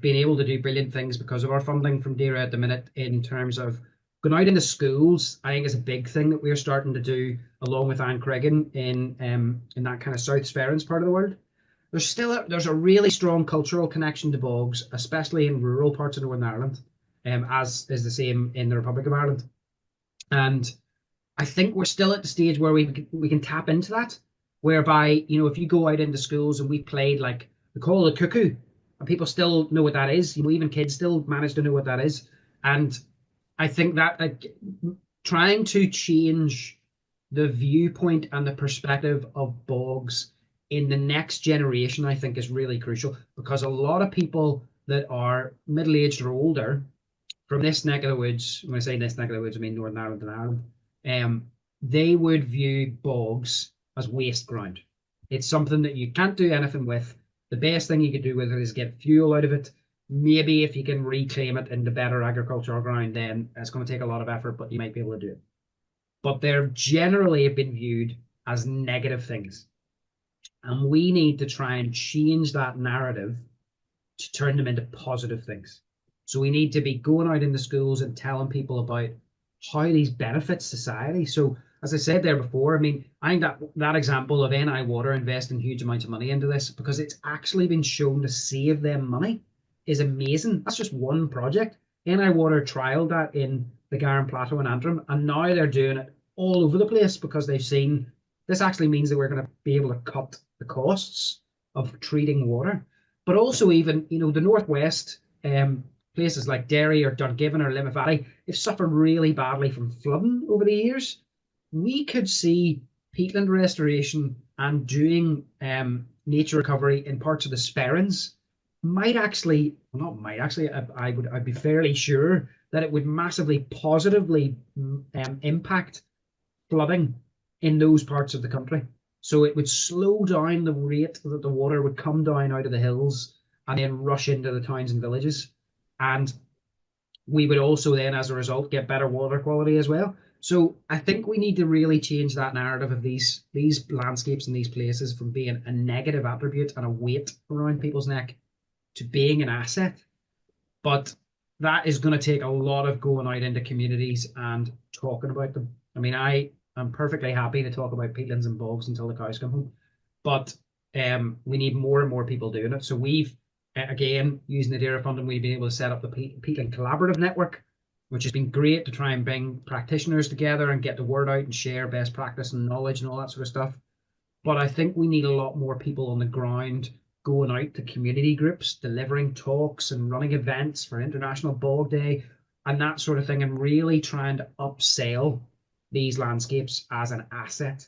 being able to do brilliant things because of our funding from DAERA at the minute in terms of going out into schools. I think is a big thing that we're starting to do along with Anne Cregan in that kind of South Sperrins part of the world. There's a really strong cultural connection to bogs, especially in rural parts of Northern Ireland, as is the same in the Republic of Ireland. And I think we're still at the stage where we can tap into that, whereby, if you go out into schools and we played like the Call of the Cuckoo, and people still know what that is, even kids still manage to know what that is. And I think that trying to change the viewpoint and the perspective of bogs in the next generation, I think, is really crucial, because a lot of people that are middle-aged or older from this neck of the woods, when I say this neck of the woods, I mean Northern Ireland and Ireland, they would view bogs as waste ground. It's something that you can't do anything with. The best thing you could do with it is get fuel out of it. Maybe if you can reclaim it into better agricultural ground, then it's going to take a lot of effort, but you might be able to do it. But they're generally have been viewed as negative things. And we need to try and change that narrative to turn them into positive things. So we need to be going out in the schools and telling people about how these benefit society. So as I said there before, I mean, I think that example of NI Water investing huge amounts of money into this because it's actually been shown to save them money is amazing. That's just one project. NI Water trialed that in the Garran Plateau in Antrim, and now they're doing it all over the place because they've seen this actually means that we're going to be able to cut the costs of treating water. But also even, the Northwest, places like Derry or Dungiven or Limerick Valley, they've suffered really badly from flooding over the years. We could see peatland restoration and doing nature recovery in parts of the Sperrins I'd be fairly sure that it would massively positively impact flooding in those parts of the country. So it would slow down the rate that the water would come down out of the hills and then rush into the towns and villages. And we would also then, as a result, get better water quality as well. So I think we need to really change that narrative of these landscapes and these places from being a negative attribute and a weight around people's neck to being an asset. But that is going to take a lot of going out into communities and talking about them. I mean, I'm perfectly happy to talk about peatlands and bogs until the cows come home, but we need more and more people doing it. So we've, again, using the DAERA funding, we've been able to set up the Peatland Collaborative Network, which has been great to try and bring practitioners together and get the word out and share best practice and knowledge and all that sort of stuff. But I think we need a lot more people on the ground going out to community groups, delivering talks and running events for International Bog Day and that sort of thing, and really trying to upsell these landscapes as an asset.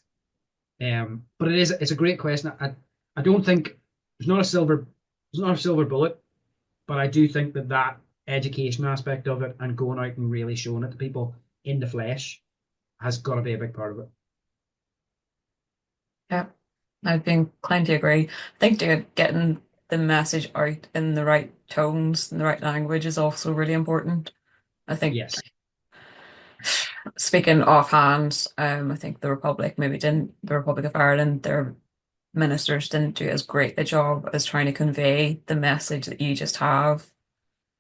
But it's a great question. I don't think there's not a silver bullet, but I do think that education aspect of it and going out and really showing it to people in the flesh has got to be a big part of it. Yeah, I'd be inclined to agree. I think getting the message out in the right tones and the right language is also really important. I think, yes. Speaking offhand, I think the Republic of Ireland, their ministers didn't do as great a job as trying to convey the message that you just have.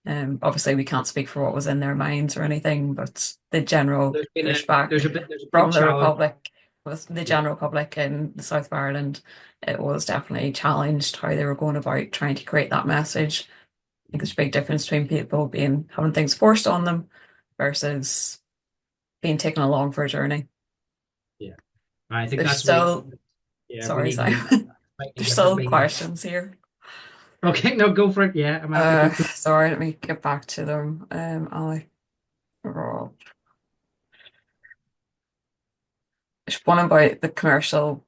Obviously, we can't speak for what was in their minds or anything, but the general pushback from the Republic with the general public in the south of Ireland, it was definitely challenged how they were going about trying to create that message. I think there's a big difference between people having things forced on them versus being taken along for a journey. Yeah, I think there's that's still. Yeah, sorry, Simon. There's still questions here. Okay, no, go for it. Yeah, I'm happy to sorry, let me get back to them. There's one about the commercial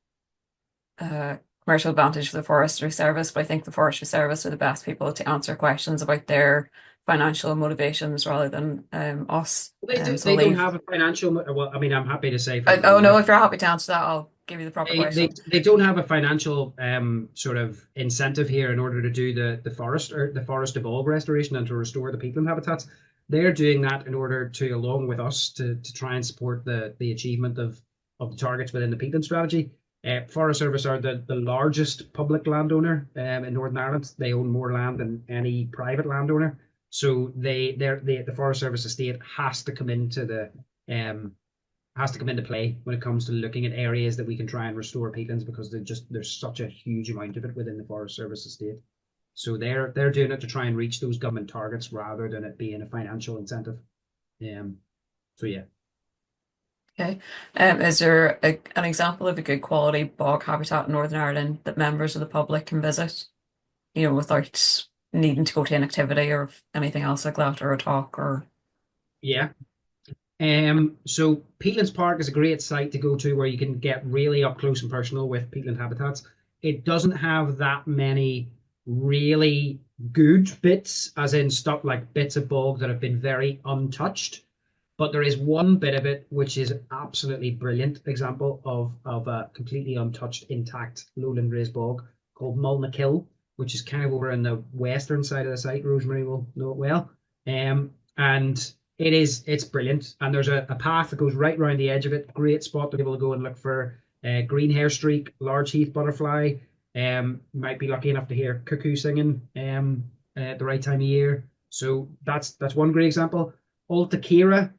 advantage for the Forestry Service, but I think the Forestry Service are the best people to answer questions about their financial motivations rather than us. They don't have a financial. Well, I mean, I'm happy to say. No, if you're happy to answer that, I'll give you the proper question. They don't have a financial sort of incentive here in order to do the forest to bog restoration and to restore the peatland habitats. They're doing that in order to, along with us, to try and support the achievement of the targets within the peatland strategy. Forest Service are the largest public landowner in Northern Ireland. They own more land than any private landowner. So the Forest Service estate has to come into play when it comes to looking at areas that we can try and restore peatlands, because there's such a huge amount of it within the Forest Service estate. So they're doing it to try and reach those government targets rather than it being a financial incentive. So yeah. Okay. Is there an example of a good quality bog habitat in Northern Ireland that members of the public can visit, without needing to go to an activity or anything else like that, or a talk or? Yeah. So Peatlands Park is a great site to go to where you can get really up close and personal with peatland habitats. It doesn't have that many really good bits, as in stuff like bits of bog that have been very untouched. But there is one bit of it which is absolutely brilliant example of a completely untouched, intact lowland raised bog called Mulnakill. which is kind of over in the western side of the site. Rosemary will know it well. And it's brilliant. And there's a path that goes right around the edge of it. Great spot to be able to go and look for green hair streak, large heath butterfly. Might be lucky enough to hear cuckoo singing at the right time of year. So that's one great example. Altakira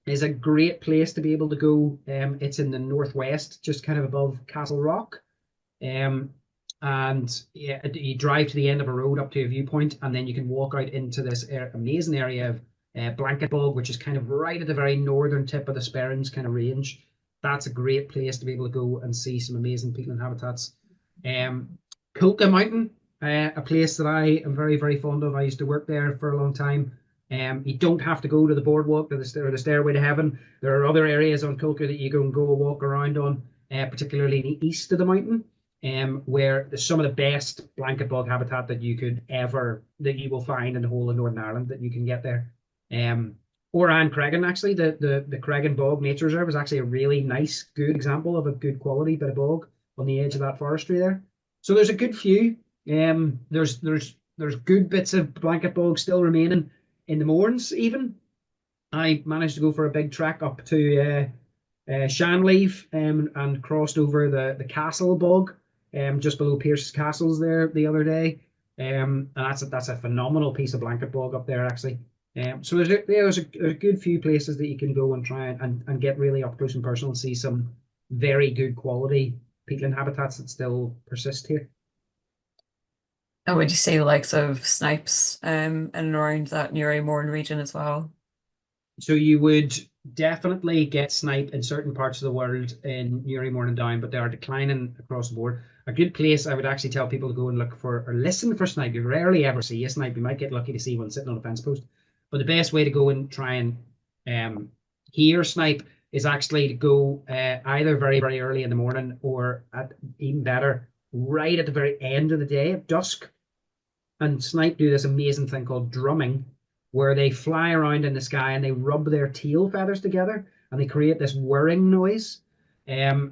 is a great place to be able to go. It's in the northwest, just kind of above Castle Rock. And yeah, you drive to the end of a road up to a viewpoint, and then you can walk out into this amazing area of Blanket Bog, which is kind of right at the very northern tip of the Sperrins kind of range. That's a great place to be able to go and see some amazing peatland habitats. Kulka Mountain, a place that I am very, very fond of. I used to work there for a long time. You don't have to go to the boardwalk or the stairway to heaven. There are other areas on Kulka that you can go walk around on, particularly in the east of the mountain, where there's some of the best blanket bog habitat that you will find in the whole of Northern Ireland that you can get there. Oran Cregan, actually, the Cregan Bog Nature Reserve is actually a really nice, good example of a good quality bit of bog on the edge of that forestry there. So there's a good few. There's good bits of blanket bog still remaining in the Mourns even. I managed to go for a big trek up to Shanleave and crossed over the Castle Bog just below Pierce's Castles there the other day. And that's a phenomenal piece of blanket bog up there actually. So there's a good few places that you can go and try and get really up close and personal and see some very good quality peatland habitats that still persist here. And would you say the likes of snipes in and around that Newry Mourne region as well? So you would definitely get snipe in certain parts of the world in Newry, Mourne and Down, but they are declining across the board. A good place I would actually tell people to go and look for or listen for snipe. You rarely ever see a snipe. You might get lucky to see one sitting on a fence post. But the best way to go and try and hear snipe is actually to go either very, very early in the morning or even better, right at the very end of the day at dusk. And snipe do this amazing thing called drumming, where they fly around in the sky and they rub their tail feathers together and they create this whirring noise.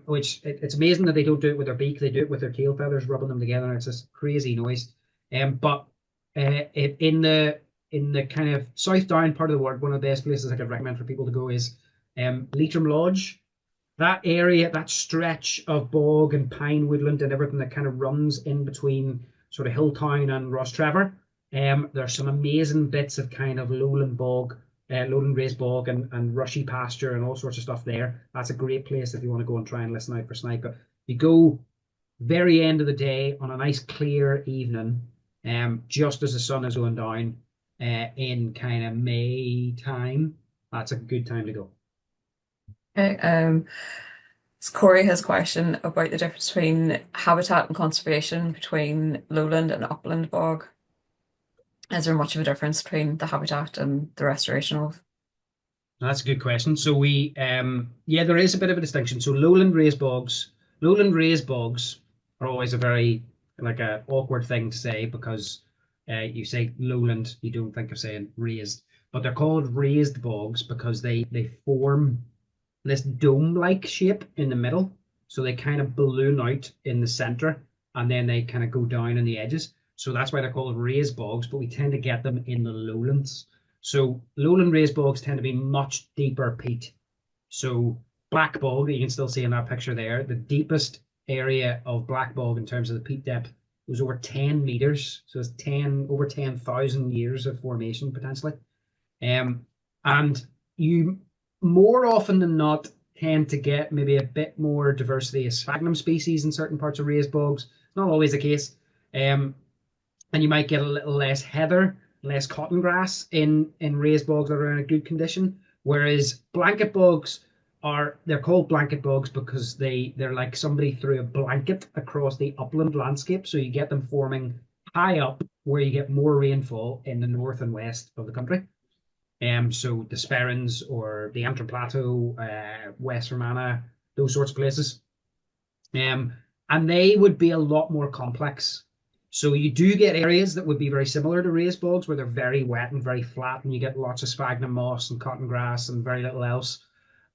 Which it's amazing that they don't do it with their beak, they do it with their tail feathers, rubbing them together, and it's this crazy noise. But in the kind of South Down part of the world, one of the best places I could recommend for people to go is Leitrim Lodge. That area, that stretch of bog and pine woodland and everything that kind of runs in between sort of Hilltown and Rostrevor. There's some amazing bits of kind of lowland bog, lowland raised bog and rushy pasture and all sorts of stuff there. That's a great place if you want to go and try and listen out for snipe. But you go very end of the day on a nice clear evening, just as the sun is going down, in kind of May time. That's a good time to go. Okay. So Corey has a question about the difference between habitat and conservation between lowland and upland bog. Is there much of a difference between the habitat and the restoration of? That's a good question. So there is a bit of a distinction. So lowland raised bogs are always a very a awkward thing to say because you say lowland, you don't think of saying raised, but they're called raised bogs because they form this dome-like shape in the middle. So they kind of balloon out in the center and then they kind of go down in the edges. So that's why they're called raised bogs, but we tend to get them in the lowlands. So lowland raised bogs tend to be much deeper peat. So black bog that you can still see in that picture there, the deepest area of black bog in terms of the peat depth was over 10 meters. So it's over 10,000 years of formation potentially. And you more often than not tend to get maybe a bit more diversity of sphagnum species in certain parts of raised bogs. It's not always the case. And you might get a little less heather, less cotton grass in raised bogs that are in a good condition. Whereas blanket bogs they're called blanket bogs because they're like somebody threw a blanket across the upland landscape. So you get them forming high up where you get more rainfall in the north and west of the country. So the Sperrins or the Antrim Plateau, West Fermanagh, those sorts of places. And they would be a lot more complex. So you do get areas that would be very similar to raised bogs where they're very wet and very flat and you get lots of sphagnum moss and cotton grass and very little else.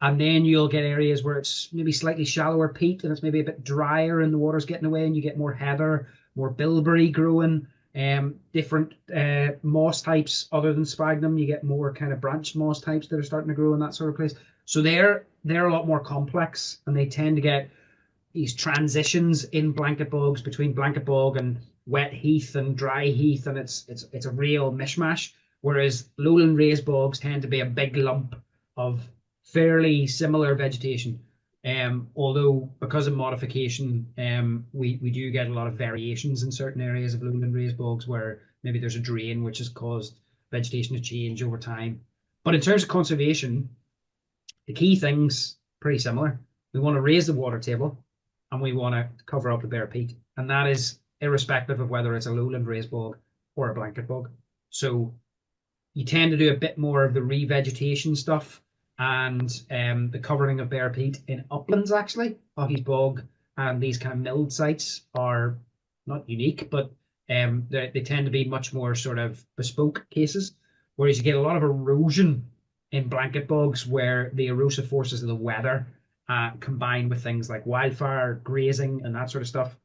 And then you'll get areas where it's maybe slightly shallower peat and it's maybe a bit drier and the water's getting away and you get more heather more bilberry growing, different moss types other than sphagnum. You get more kind of branched moss types that are starting to grow in that sort of place. So they're a lot more complex, and they tend to get these transitions in blanket bogs between blanket bog and wet heath and dry heath, and it's a real mishmash. Whereas lowland raised bogs tend to be a big lump of fairly similar vegetation. Although because of modification, we do get a lot of variations in certain areas of lowland raised bogs where maybe there's a drain which has caused vegetation to change over time. But in terms of conservation, the key things pretty similar. We want to raise the water table, and we want to cover up the bare peat, and that is irrespective of whether it's a lowland raised bog or a blanket bog. So you tend to do a bit more of the revegetation stuff and the covering of bare peat in uplands. Actually, Haughey's bog and these kind of milled sites are not unique, but they tend to be much more sort of bespoke cases, whereas you get a lot of erosion in blanket bogs where the erosive forces of the weather combined with things like wildfire, grazing, and that sort of stuff.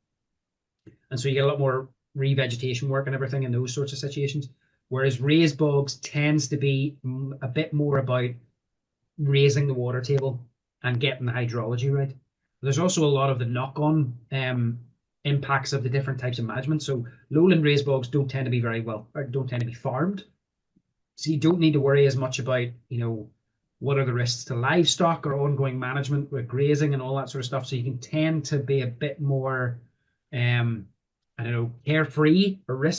And so you get a lot more revegetation work and everything in those sorts of situations. Whereas raised bogs tends to be a bit more about raising the water table and getting the hydrology right. There's also a lot of the knock-on impacts of the different types of management. So lowland raised bogs don't tend to be don't tend to be farmed. So you don't need to worry as much about, what are the risks to livestock or ongoing management with grazing and all that sort of stuff. So you can tend to be a bit more, carefree or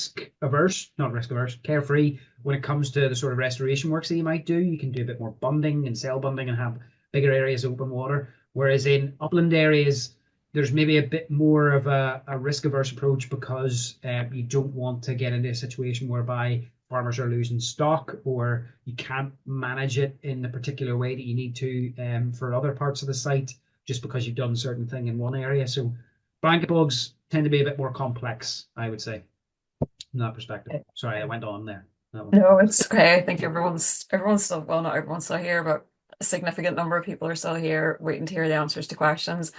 carefree when it comes to the sort of restoration works that you might do. You can do a bit more bunding and cell bunding and have bigger areas of open water. Whereas in upland areas, there's maybe a bit more of a risk averse approach because you don't want to get into a situation whereby farmers are losing stock or you can't manage it in the particular way that you need to for other parts of the site just because you've done a certain thing in one area. So blanket bogs tend to be a bit more complex, I would say, from that perspective. Sorry, I went on there. No, it's okay. I think everyone's still, well, not everyone's still here, but a significant number of people are still here waiting to hear the answers to questions.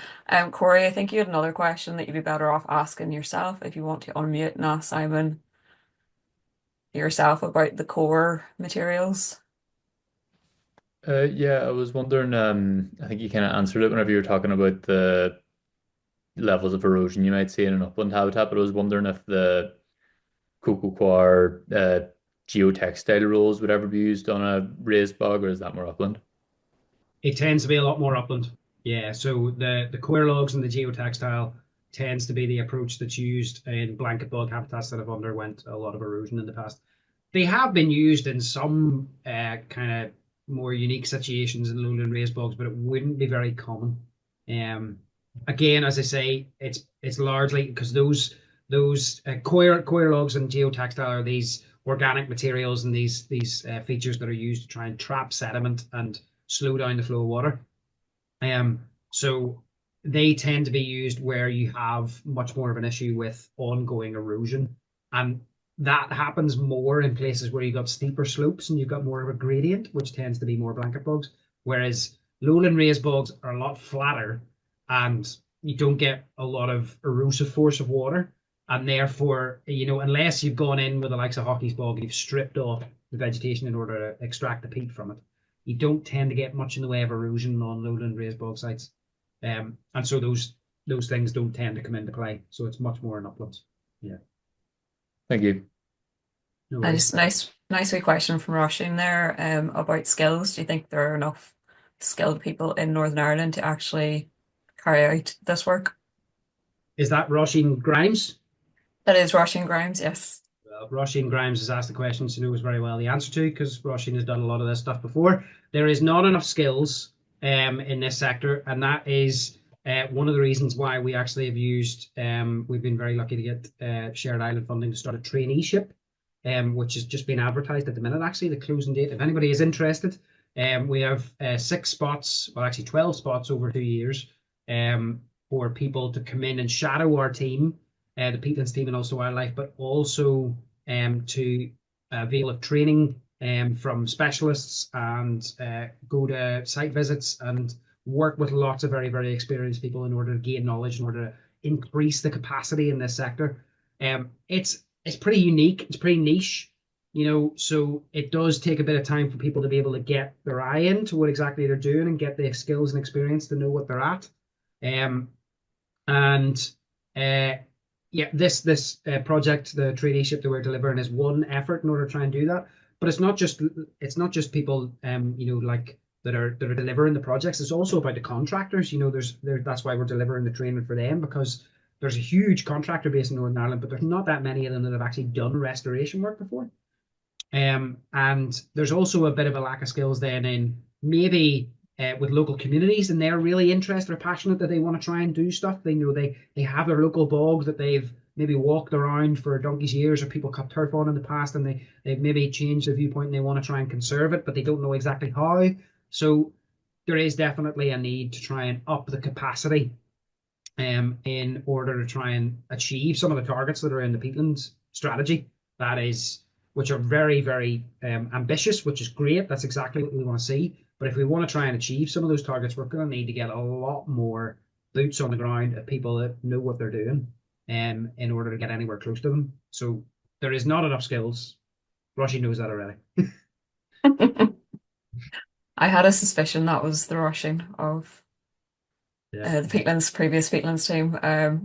Corey, I think you had another question that you'd be better off asking yourself if you want to unmute and ask Simon yourself about the core materials. Yeah, I was wondering, I think you kind of answered it whenever you were talking about the levels of erosion you might see in an upland habitat, but I was wondering if the cocoa coir geotextile rolls would ever be used on a raised bog, or is that more upland? It tends to be a lot more upland. Yeah, so the coir logs and the geotextile tends to be the approach that's used in blanket bog habitats that have underwent a lot of erosion in the past. They have been used in some kind of more unique situations in lowland raised bogs, but it wouldn't be very common. Again, as I say, it's largely because those coir logs and geotextile are these organic materials and these features that are used to try and trap sediment and slow down the flow of water. So they tend to be used where you have much more of an issue with ongoing erosion, and that happens more in places where you've got steeper slopes and you've got more of a gradient, which tends to be more blanket bogs, whereas lowland raised bogs are a lot flatter and you don't get a lot of erosive force of water, and therefore, unless you've gone in with the likes of Haughey's bog and you've stripped off the vegetation in order to extract the peat from it, you don't tend to get much in the way of erosion on lowland raised bog sites. And so those things don't tend to come into play. So it's much more in uplands. Yeah. Thank you. No And worries. just nice wee question from Roisin there about skills. Do you think there are enough skilled people in Northern Ireland to actually carry out this work? Is that Roisin Grimes? That is Roisin Grimes, yes. Well, Roisin Grimes has asked the question, she knows very well the answer to, because Roisin has done a lot of this stuff before. There is not enough skills in this sector, and that is one of the reasons why we actually have used, we've been very lucky to get Shared Island funding to start a traineeship, which has just been advertised at the minute, actually, the closing date. If anybody is interested, we have 6 spots, well, actually 12 spots over 2 years for people to come in and shadow our team, the Peatlands team and Ulster Wildlife, but also to avail of training from specialists and go to site visits and work with lots of very, very experienced people in order to gain knowledge, in order to increase the capacity in this sector. It's pretty unique. It's pretty niche, so it does take a bit of time for people to be able to get their eye into what exactly they're doing and get the skills and experience to know what they're at. Um, and yeah, this project, the traineeship that we're delivering, is one effort in order to try and do that. But it's not just people like that are delivering the projects. It's also about the contractors. That's why we're delivering the training for them, because there's a huge contractor base in Northern Ireland, but there's not that many of them that have actually done restoration work before. And there's also a bit of a lack of skills then in maybe with local communities, and they're really interested or passionate that they want to try and do stuff. They know they have their local bog that they've maybe walked around for donkey's years, or people cut turf on in the past, and they've maybe changed their viewpoint and they want to try and conserve it, but they don't know exactly how. So there is definitely a need to try and up the capacity in order to try and achieve some of the targets that are in the peatlands strategy. Which are very, very ambitious, which is great. That's exactly what we want to see. But if we want to try and achieve some of those targets, we're going to need to get a lot more boots on the ground of people that know what they're doing, in order to get anywhere close to them. So there is not enough skills. Rushy knows that already. I had a suspicion that was the rushing of Yeah. the previous Peatlands team.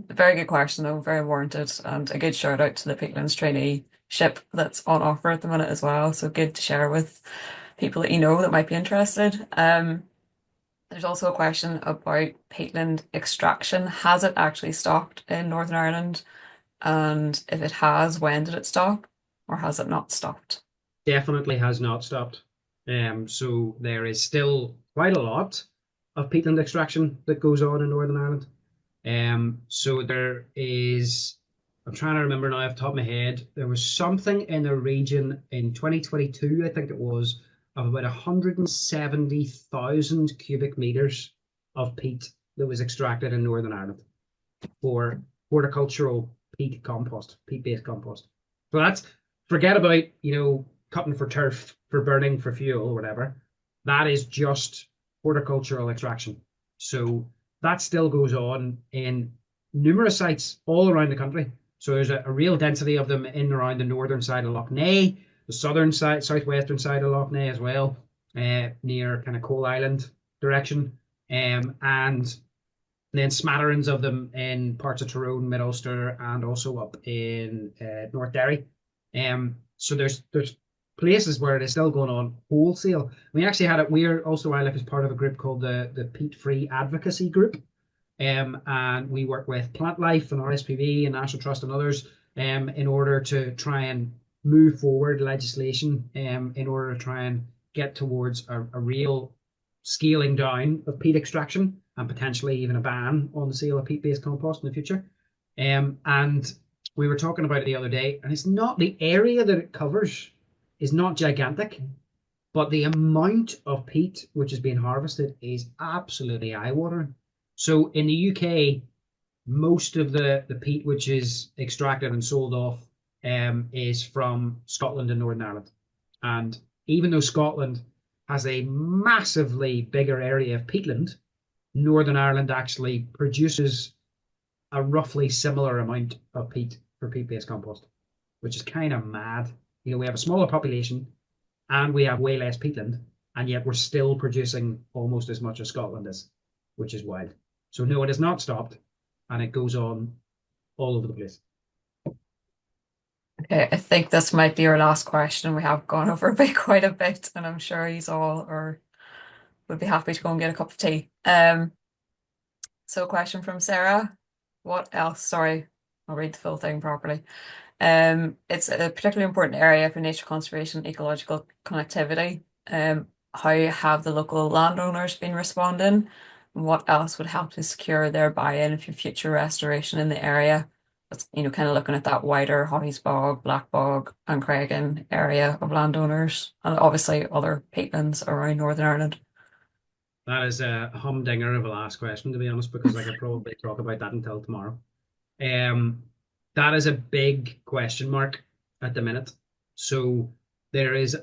Very good question though, very warranted, and a good shout out to the Peatlands traineeship that's on offer at the minute as well. So good to share with people that you know that might be interested. There's also a question about peatland extraction. Has it actually stopped in Northern Ireland? And if it has, when did it stop? Or has it not stopped? Definitely has not stopped. So there is still quite a lot of peatland extraction that goes on in Northern Ireland. So there is, I'm trying to remember now off the top of my head, there was something in the region in 2022, I think it was, of about 170,000 cubic meters of peat that was extracted in Northern Ireland for horticultural peat compost, peat-based compost. So forget about, cutting for turf, for burning, for fuel, or whatever. That is just horticultural extraction. So that still goes on in numerous sites all around the country. So there's a real density of them in and around the northern side of Lough Neagh, the southern side, southwestern side of Lough Neagh as well, near kind of Coal Island direction, and then smatterings of them in parts of Tyrone, Mid Ulster, and also up in North Derry. So there's places where it is still going on wholesale. We actually had it. Ulster Wildlife is part of a group called the Peat Free Advocacy Group, and we work with Plant Life and RSPB and National Trust and others, in order to try and move forward legislation, in order to try and get towards a real scaling down of peat extraction and potentially even a ban on the sale of peat-based compost in the future. And we were talking about it the other day, and it's not the area that it covers is not gigantic, but the amount of peat which is being harvested is absolutely eye-watering. So in the UK, most of the peat which is extracted and sold off is from Scotland and Northern Ireland. And even though Scotland has a massively bigger area of peatland, Northern Ireland actually produces a roughly similar amount of peat for peat-based compost, which is kind of mad. We have a smaller population and we have way less peatland, and yet we're still producing almost as much as Scotland is, which is wild. So no, it has not stopped, and it goes on all over the place. Okay, I think this might be our last question. We have gone over quite a bit, and I'm sure you all would be happy to go and get a cup of tea. So a question from Sarah. What else? Sorry, I'll read the full thing properly. It's a particularly important area for nature conservation and ecological connectivity. How have the local landowners been responding? And what else would help to secure their buy-in for future restoration in the area? That's, kind of looking at that wider Haughey's Bog, Black Bog, and Craigan area of landowners, and obviously other peatlands around Northern Ireland. That is a humdinger of a last question, to be honest, because I could probably talk about that until tomorrow. That is a big question mark at the minute. So there's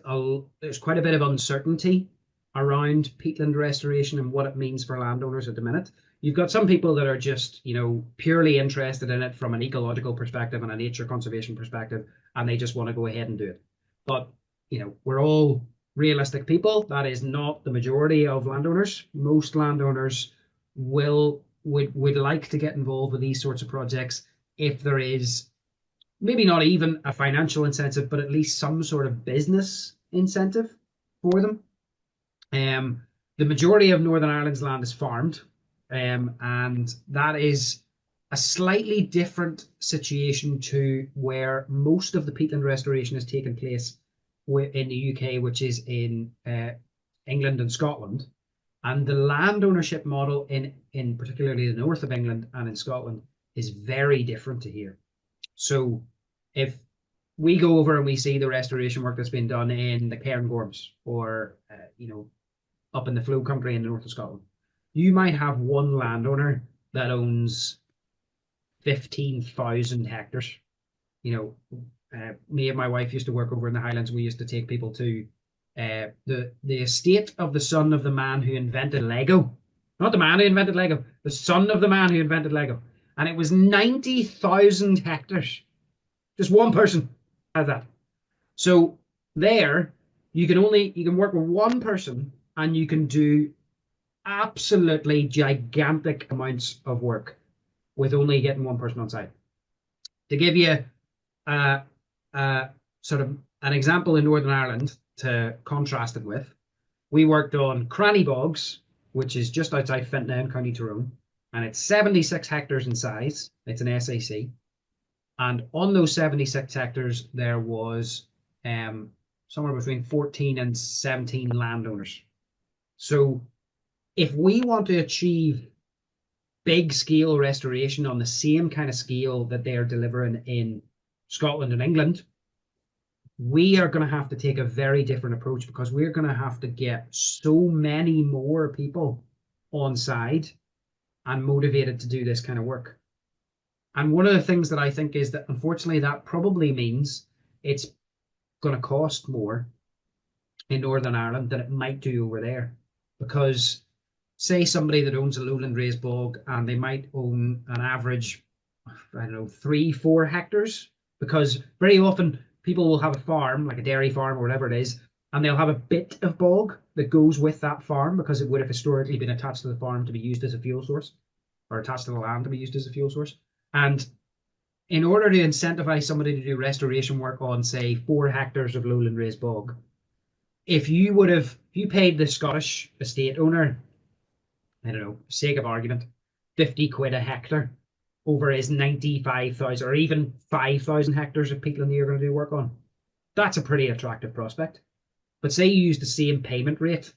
quite a bit of uncertainty around peatland restoration and what it means for landowners at the minute. you've got some people that are just, purely interested in it from an ecological perspective and a nature conservation perspective, and they just want to go ahead and do it. But, we're all realistic people. That is not the majority of landowners. Most landowners would like to get involved with these sorts of projects if there is maybe not even a financial incentive, but at least some sort of business incentive for them. The majority of Northern Ireland's land is farmed, and that is a slightly different situation to where most of the peatland restoration has taken place in the UK, which is in England and Scotland. And the land ownership model in particularly the north of England and in Scotland is very different to here. So if we go over and we see the restoration work that's been done in the Cairngorms or, up in the Flow country in the north of Scotland, you might have one landowner that owns 15,000 hectares. Me and my wife used to work over in the Highlands. We used to take people to the estate of the son of the man who invented Lego. Not the man who invented Lego, the son of the man who invented Lego. And it was 90,000 hectares. Just one person has that. So there, you can work with one person and you can do absolutely gigantic amounts of work with only getting one person on site. To give you sort of an example in Northern Ireland to contrast it with, we worked on Cranny Bogs, which is just outside Fintona, County Tyrone, and it's 76 hectares in size. It's an SAC. And on those 76 hectares, there was somewhere between 14 and 17 landowners. So if we want to achieve big scale restoration on the same kind of scale that they're delivering in Scotland and England, we are going to have to take a very different approach, because we're going to have to get so many more people on side and motivated to do this kind of work. And one of the things that I think is that, unfortunately, that probably means it's going to cost more in Northern Ireland than it might do over there. Because say somebody that owns a lowland raised bog and they might own an average, 3-4 hectares, because very often people will have a farm, like a dairy farm or whatever it is, and they'll have a bit of bog that goes with that farm because it would have historically been attached to the farm to be used as a fuel source, or attached to the land to be used as a fuel source. And in order to incentivize somebody to do restoration work on, say, 4 hectares of lowland raised bog, if you paid the Scottish estate owner, sake of argument, 50 quid a hectare over his 95,000 or even 5,000 hectares of peatland you're going to do work on, that's a pretty attractive prospect. But say you use the same payment rate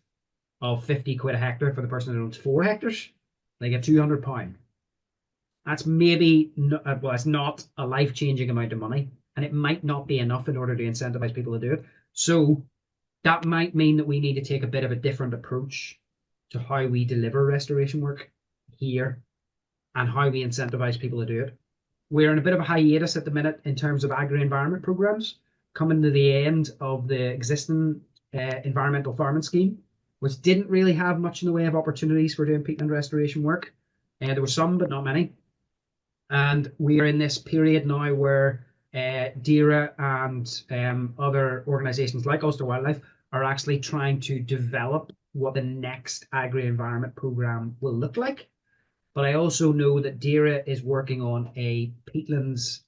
of 50 quid a hectare for the person that owns 4 hectares, they get £200. That's maybe not, well, it's not a life-changing amount of money, and it might not be enough in order to incentivize people to do it. So that might mean that we need to take a bit of a different approach to how we deliver restoration work here and how we incentivize people to do it. We're in a bit of a hiatus at the minute in terms of agri-environment programs, coming to the end of the existing environmental farming scheme, which didn't really have much in the way of opportunities for doing peatland restoration work. There were some, but not many. And we are in this period now where DAERA and other organisations like Ulster Wildlife are actually trying to develop what the next agri-environment programme will look like. But I also know that DAERA is working on a peatlands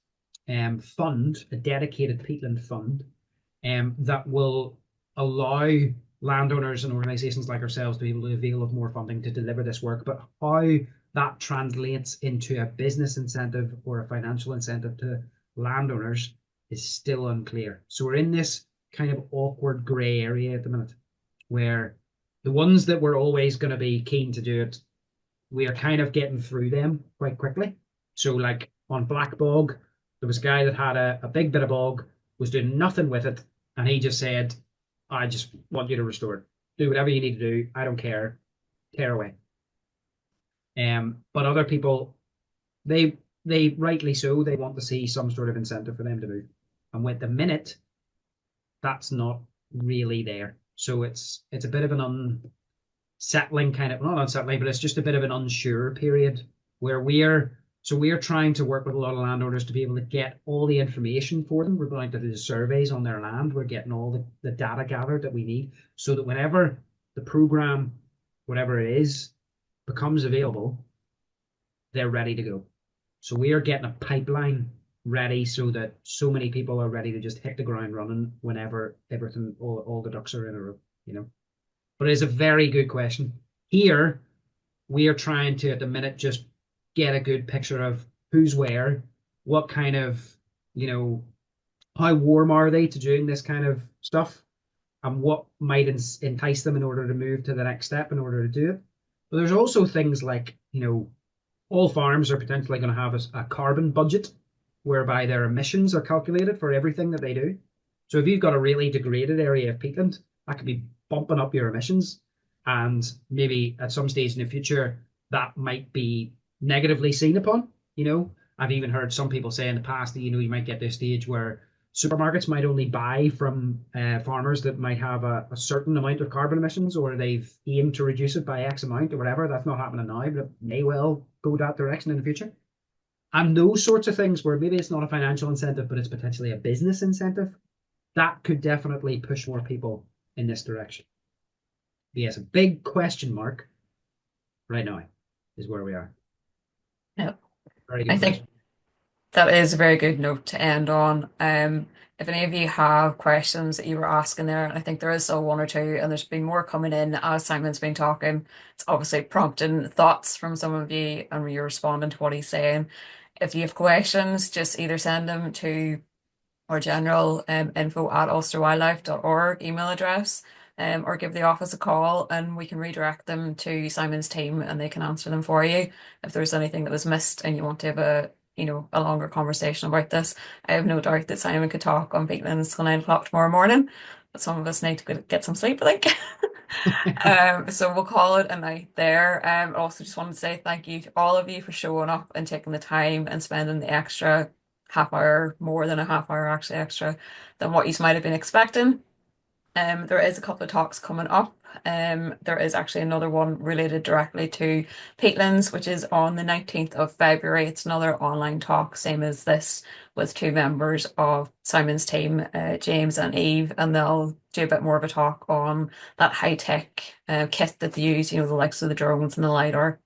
fund, a dedicated peatland fund, that will allow landowners and organisations like ourselves to be able to avail of more funding to deliver this work. But how that translates into a business incentive or a financial incentive to landowners is still unclear. So we're in this kind of awkward grey area at the minute, where the ones that were always going to be keen to do it, we are kind of getting through them quite quickly. So like on Black Bog, there was a guy that had a big bit of bog, was doing nothing with it, and he just said, I just want you to restore it. Do whatever you need to do. I don't care. Tear away. But other people, they rightly so, they want to see some sort of incentive for them to do. And with the minute, that's not really there. So it's a bit of an settling kind of, not unsettling, but it's just a bit of an unsure period where we're trying to work with a lot of landowners to be able to get all the information for them. We're going to do the surveys on their land. We're getting all the data gathered that we need so that whenever the program, whatever it is, becomes available, they're ready to go. So we are getting a pipeline ready so that so many people are ready to just hit the ground running whenever everything, all the ducks are in a row, you know. But it's a very good question. Here, we are trying to, at the minute, just get a good picture of who's where, what kind of, you know, how warm are they to doing this kind of stuff, and what might entice them in order to move to the next step in order to do it. But there's also things like, you know, all farms are potentially going to have a carbon budget whereby their emissions are calculated for everything that they do. So if you've got a really degraded area of peatland, that could be bumping up your emissions. And maybe at some stage in the future, that might be negatively seen upon. You know, I've even heard some people say in the past that, you know, you might get to a stage where supermarkets might only buy from farmers that might have a certain amount of carbon emissions, or they've aimed to reduce it by X amount or whatever. That's not happening now, but it may well go that direction in the future. And those sorts of things where maybe it's not a financial incentive, but it's potentially a business incentive, that could definitely push more people in this direction. But yes, a big question mark right now is where we are. Yeah. Very good I think question. that is a very good note to end on. If any of you have questions that you were asking there, and I think there is still one or two, and there's been more coming in as Simon's been talking. It's obviously prompting thoughts from some of you, and you're responding to what he's saying. If you have questions, just either send them to our general info@ulsterwildlife.org email address, or give the office a call, and we can redirect them to Simon's team, and they can answer them for you. If there's anything that was missed and you want to have a longer conversation about this, I have no doubt that Simon could talk on peatlands till 9 o'clock tomorrow morning, but some of us need to get some sleep, I think. So we'll call it a night there. Also just wanted to say thank you to all of you for showing up and taking the time and spending the extra half hour, more than a half hour actually extra than what you might have been expecting. There is a couple of talks coming up. There is actually another one related directly to peatlands, which is on the 19th of February. It's another online talk, same as this, with two members of Simon's team, James and Eve, and they'll do a bit more of a talk on that high-tech kit that they use, you know, the likes of the drones and the LiDAR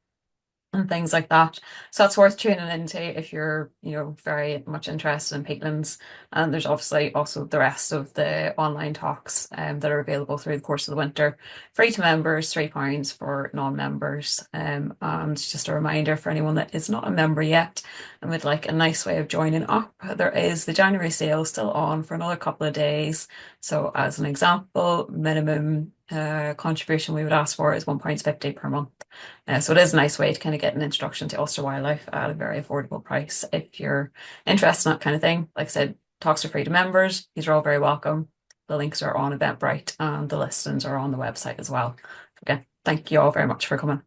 and things like that. So that's worth tuning into if you're, you know, very much interested in peatlands. And there's obviously also the rest of the online talks that are available through the course of the winter. Free to members, £3 for non-members. And just a reminder for anyone that is not a member yet and would like a nice way of joining up, there is the January sale still on for another couple of days. So as an example, minimum contribution we would ask for is £1.50 per month. So it is a nice way to kind of get an introduction to Ulster Wildlife at a very affordable price if you're interested in that kind of thing. Like I said, talks are free to members. These are all very welcome. The links are on Eventbrite and the listings are on the website as well. Again, thank you all very much for coming.